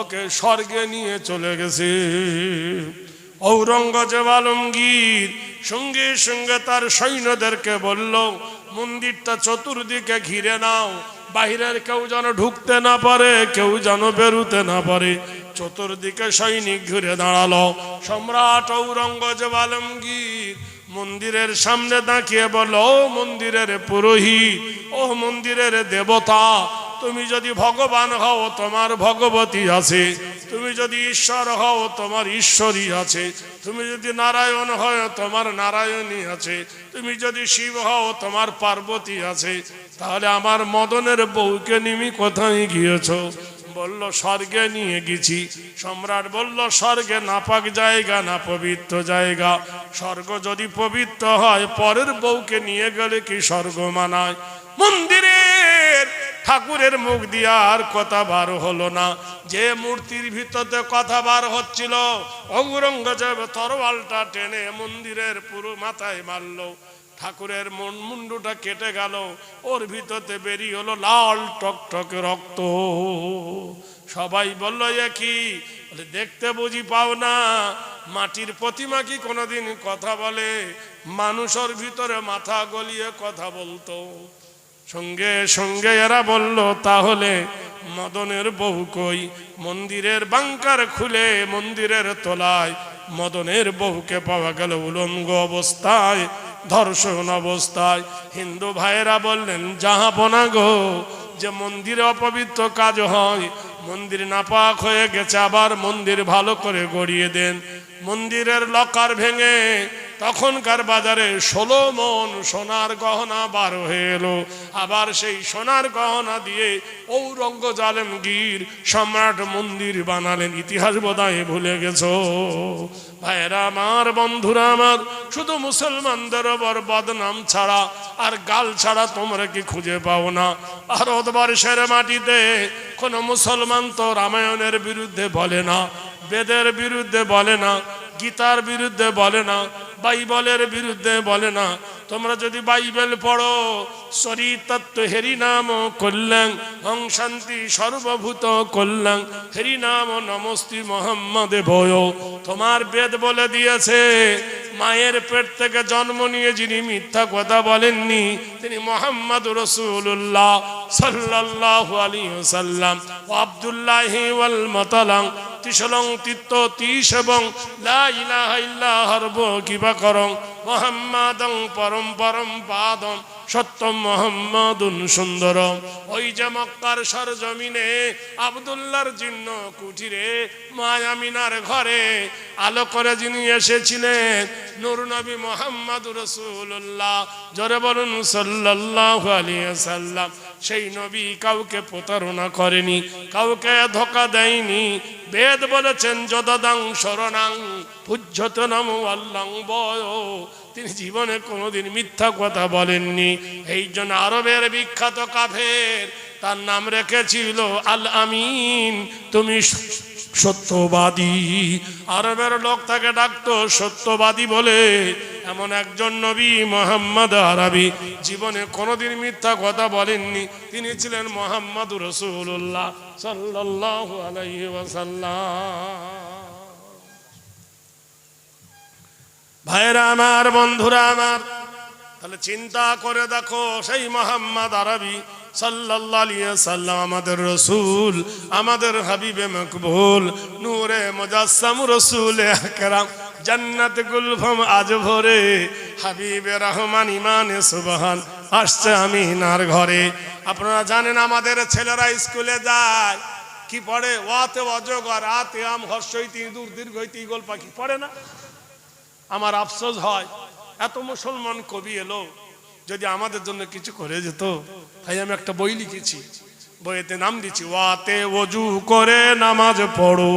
ওকে স্বর্গে নিয়ে চলে গেছে। ঔরঙ্গজেব আলমগীর সঙ্গে সঙ্গে তার সৈন্যদেরকে বলল, মন্দিরটা চতুর্দিকে ঘিরে নাও, বাহিরের কেউ যেন ঢুকতে না পারে, কেউ যেন বেরুতে না পারে। চতুর্দিকে সৈনিক ঘুরে দাঁড়ালো। সম্রাট ঔরঙ্গজেব আলমগীর মন্দিরের সামনে দাঁড়িয়ে বলল, ও মন্দিরের পুরোহিত, ও মন্দিরের দেবতা, তুমি যদি ভগবান হও তোমার ভগবতী আছে, তুমি যদি ঈশ্বর হও তোমার ঈশ্বরী আছে, তুমি যদি নারায়ণ হও তোমার নারায়ণী আছে, তুমি যদি শিব হও তোমার পার্বতী আছে, তাহলে আমার মদনের বউকে নিমি কোথায় গিয়েছ? বলল, স্বর্গে নিয়ে গেছি। সম্রাট বলল, স্বর্গে নাপাক জায়গা না পবিত্র জায়গা? স্বর্গ যদি পবিত্র হয় পরের বউকে নিয়ে গেলে কি স্বর্গ মানায়? মন্দিরের ঠাকুরের মুখ দিয়ে আর কথা বার হলো না। যে মূর্তির ভিতরে কথা বার হচ্ছিল, ঔরঙ্গজেব তরোয়ালটা টেনে মন্দিরের পুরো মাথায় মারলো। ঠাকুরের মুন্ডুটা কেটে গেল, ওর ভিতরে বেরিয়ে হলো লাল টকটকে রক্ত। সবাই বলল এ কি? দেখতে বুঝি পাও না? মাটির প্রতিমা কি কোনোদিন কথা বলে? মানুষের ভিতরে মাথা গলিয়ে কথা বলতো। সঙ্গে সঙ্গে এরা বলল তাহলে মদনের বউ কই? মন্দিরের বাংকার খুলে মন্দিরের তলায় মদনের বউকে পাওয়া গেল উলঙ্গ অবস্থায়, ধর্ষণ অবস্থায়। হিন্দু ভাইয়েরা বললেন জাহাপনা গো, যে মন্দিরে অপবিত্র কাজ হয়, মন্দির নাপাক হয়ে গেছে, আবার মন্দির ভালো করে গড়িয়ে দেন। মন্দিরের লকার ভেঙে তখনকার বাজারে 16 মণ সোনার গহনা বার হয়ে এলো। আবার সেই সোনার গহনা দিয়ে ঔরঙ্গজেব আলমগীর সম্রাট মন্দির বানালেন। ইতিহাস বোধহয় ভুলে গেছো ভাইরা আমার, বন্ধুরা আমার। শুধু মুসলমানদের ওপর বদনাম ছাড়া আর গাল ছাড়া তোমরা কি খুঁজে পাও না? ভারতবর্ষের মাটিতে কোন মুসলমান তো রামায়ণের বিরুদ্ধে বলে না, বেদের বিরুদ্ধে বলে না, গীতার বিরুদ্ধে বলে না, বাইবেলের বিরুদ্ধে বলে না। তোমরা যদি বাইবেল পড়ো, শরীরতত্ত্ব হেরি নাম কল্যাণ হং শান্তি সর্বভূত কল্যাণ হেরি নাম নমস্তি মোহাম্মদে ভয়। তোমার বেদ বলে দিয়েছে মায়ের পেট থেকে জন্ম নিয়ে যিনি মিথ্যা কথা বলেননি তিনি মোহাম্মদ রাসূলুল্লাহ সাল্লাল্লাহু আলাইহি ওয়াসাল্লাম। আব্দুল্লাহি ওয়াল মাতালাং তিসলং তিত্ত তিস এবং লা ইলাহা ইল্লা হারব কিবা করং মোহাম্মদং পরম পরম পাদম সত্যম মোহাম্মদুন সুন্দরম। ওই যে মক্কার সরজমিনে আব্দুল্লাহর জীর্ণ কুঠিরে মা আমিনার ঘরে আলো করে যিনি এসেছিলেন নূর নবী মোহাম্মদ রাসূলুল্লাহ, জোরে বলুন সাল্লাল্লাহু আলাইহি ওয়াসাল্লাম। সেই নবী কাউকে প্রতারণা করেনি, কাউকে ধোঁকা দেয়নি। বেদ বলেছেন যদদাং শরণাং পূজ্যতনম আল্লাং বয়, তিনি জীবনে কোনোদিন মিথ্যা কথা বলেননি। এই জন্য আরবের বিখ্যাত কাফের তার নাম রেখেছিল আল আমিন, তুমি সত্যবাদী। আরবের লোক তাকে ডাকতো সত্যবাদী বলে। এমন একজন নবী মুহাম্মদ আরবি জীবনে কোনোদিন মিথ্যা কথা বলেননি, তিনি ছিলেন মুহাম্মদ রাসূলুল্লাহ সাল্লাল্লাহু আলাইহি ওয়াসাল্লাম। ভাইরা আমার, বন্ধুরা আমার, তাহলে চিন্তা করে দেখো সেই মুহাম্মদ আরবি সাল্লাল্লাহু আলাইহি ওয়াসাল্লাম আমাদের রাসূল, আমাদের হাবিবে মকবুল, নূরে মুজাসসাম রাসূলে আকরাম, জান্নাত গুলফাম আজ ভরে, হাবিবে রহমান ইমানে সুবহান আসছে আমিনার ঘরে। আপনারা জানেন আমাদের ছেলেরা স্কুলে যায়, কি পড়ে? ওয়াতে অজগর, আতে আম, হর্ষইতি ইঁদুর, দীর্ঘইতি ঈগল পাখি পড়ে না? আমার আফসোস হয় এত মুসলমান কবি এলো, যদি আমাদের জন্য কিছু করে যেত। তাই আমি একটা বই লিখেছি, বইতে নাম দিচ্ছি ওয়াতে ওযু করে নামাজ পড়ো,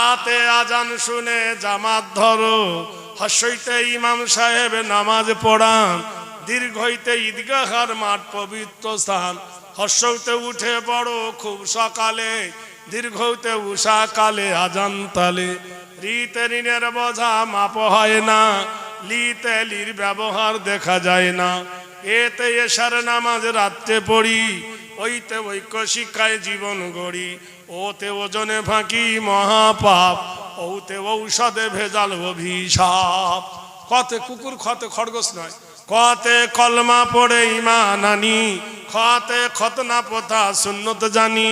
আতে আজান শুনে জামাত ধরো, হর্ষইতে ইমাম সাহেব নামাজ পড়ান, দীর্ঘইতে ঈদগাহর মাঠ পবিত্র স্থান, হর্ষইতে উঠে পড়ো খুব সকালে, দীর্ঘতে উষা কালে আজান তালে, রিতে ঋণের বোঝা মাপ হয় না, লিতে লির ব্যবহার দেখা যায় না, এতে এশার নামাজ রাত্রে পড়ি, ওইতে ঐক্য শিক্ষায় জীবন গড়ি, ওতে ওজনে ফাঁকি মহাপাপ, ওতে ঔষধে ভেজাল অভিশাপ। কতে কুকুর খতে খরগোশ নয়, কতে কলমা পড়ে ঈমান আনি, খতে খতনা প্রথা সুন্নত জানি,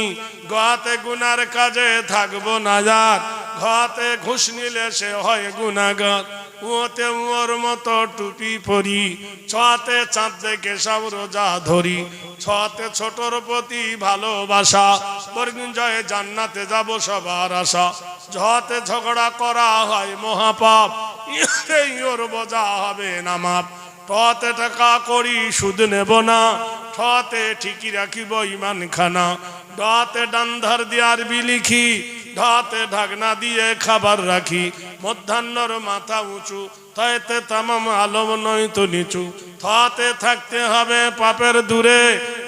গতে গুনার কাজে থাকবো নাজার, ঘতে ঘুষ নিলে সে হয় গুনাহগার, ওতে ওর মতো টুপি পরি, ছতে চাঁদ দেখে সব রোজা ধরি, ছতে ছোটর প্রতি ভালোবাসা, মৃত্যুঞ্জয়ে জান্নাতে যাব সবার আশা, ঝতে ঝগড়া করা হয় মহাপাপ, এই ওর বোঝা হবে না মাপ, টতে টাকা করি সুদ নেব না, ঠতে ঠিকই রাখিব ইমান খানা, ডতে ডান্ধার দিয়ে আরবি লিখি, ঢতে ঢাকনা দিয়ে খাবার রাখি, মধ্যাহ্নর মাথা উঁচু, তাইতে তামাম আলম নয় তো নিচু, থতে থাকতে হবে পাপের দূরে,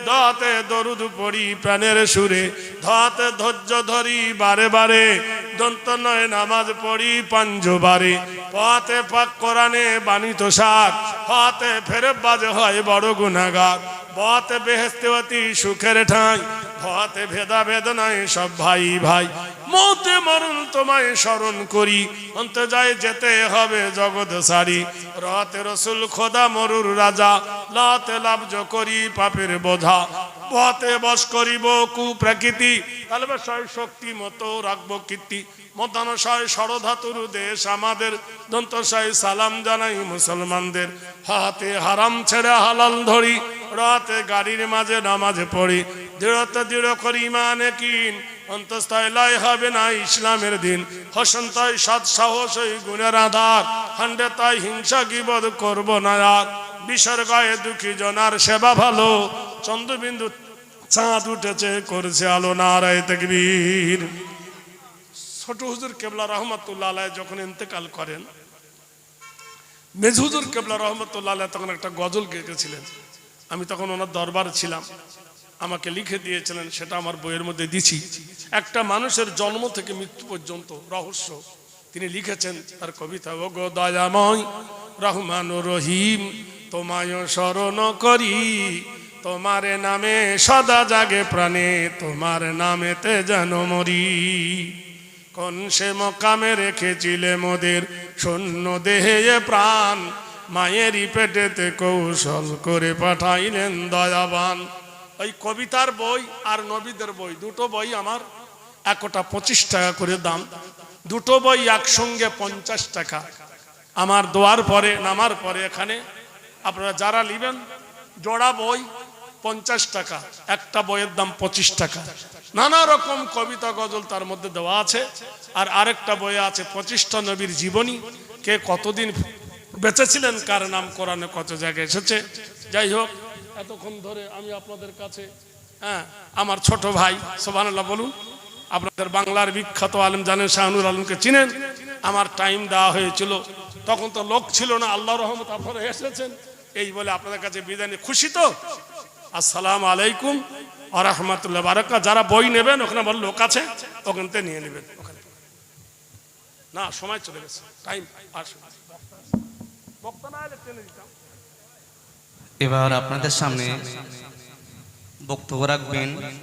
দতে দরুদ পড়ি প্রাণের সুরে, ধতে ধৈর্য ধরি বারে বারে, দন্ত নয় নামাজ পড়ি পাঞ্জবারে, পথে পাক কোরআনে বাণী তো সাত, হতে ফেরে বাজে হয় বড় গুনাহগার, পথে বেহেশতে অতি সুখের ঠাঁই, পথে ভেদা ভেদ নাই সব ভাই ভাই, মতে মরণ তোমায় স্মরণ করি, অন্ত যায় যেতে হবে জগৎ সারি, রতে রসুল খোদা মরুর রাজা, লাতে লাভজ করি পাপের বোঝা, পথে বস করিব কুপ্রকৃতি, কালবেশয় শক্তি মতো রাখবো কীর্তি, মতানশয় ষড়ধাতুর দেশ আমাদের, দন্তশয় সালাম জানাই মুসলমানদের, হাতে হারাম ছেড়ে হালাল ধরি, রাতে গাড়ির মাঝে নামাজ পড়ি, দৃঢ়তে দৃঢ় করি মানে কিন, অন্তঃস্থয় লয় হবে না ইসলামের দিন, হসন্তয় সৎ সাহস ওই গুণের আধার, হান্ডে তাই হিংসা গীবত করব না আর, বিসর্গয়ে দুঃখী জনার সেবা ভালো, চন্দ্রবিন্দু চাঁদ উঠেছে করছে আলো, নারায়ে তাকবীর। ছোট হুজুর কেবলা রহমতুল্লাহ আলাইহি যখন ইন্তেকাল করেন, মেজ হুজুর কেবলা রহমতুল্লাহ আলাইহি তখন একটা গজল গেয়েছিলেন, আমি তখন ওনার দরবার ছিলাম, আমাকে লিখে দিয়েছিলেন, সেটা আমার বইয়ের মধ্যে দিছি। একটা মানুষের জন্ম থেকে মৃত্যু পর্যন্ত রহস্য তিনি লিখেছেন তার কবিতা, ও গো দয়াময় রহমান রহিম তোমায় শরণ করি, তোমার নামে সদা জাগে প্রাণে, তোমার নামেতে যেন মরি, কোন সে মকামে রেখেছিলে মোদের শূন্য দেহে প্রাণ, মায়েরই পেটেতে কৌশল করে পাঠাইলেন দয়াবান। ওই কবিতার বই আর নবীদের বই, দুটো বই আমার একটা 25 টাকা করে দাম, দুটো বই একসঙ্গে 50 টাকা। আমার দোয়ার পরে নামার পরে এখানে আপনারা যারা নেবেন, জোড়া বই 50 টাকা, একটা বইয়ের দাম 25 টাকা, নানা রকম কবিতা গজল তার মধ্যে দেওয়া আছে। আর আরেকটা বই আছে 25টা নবীর জীবনী, কে কতদিন বেঁচে ছিলেন, কার নাম কোরআনে কত জায়গায় এসেছে। যাই হোক, এতক্ষণ ধরে আমি আপনাদের কাছে আমার ছোট ভাই, সুবহানাল্লাহ বলুন, আপনাদের বাংলার বিখ্যাত আলেম জানেন, শাহনুর আলমকে চিনেন, আমার টাইম দেওয়া হয়েছিল, তখন তো লোক ছিল না, আল্লাহর রহমত আপনারা এসেছেন, এই বলে আপনাদের কাছে বিদায় নিয়ে খুশি তো। আসসালামু আলাইকুম ওয়া রাহমাতুল্লাহি ওয়া বারাকাতুহু। যারা বই নেবেন ওখানে আমার লোক আছে, ওখান থেকে নিয়ে নেবেন। ওখানে না, সময় চলে গেছে, টাইম আসুন, বক্তা না এলে টেনে দিতাম। এবার আপনাদের সামনে বক্তব্য রাখবেন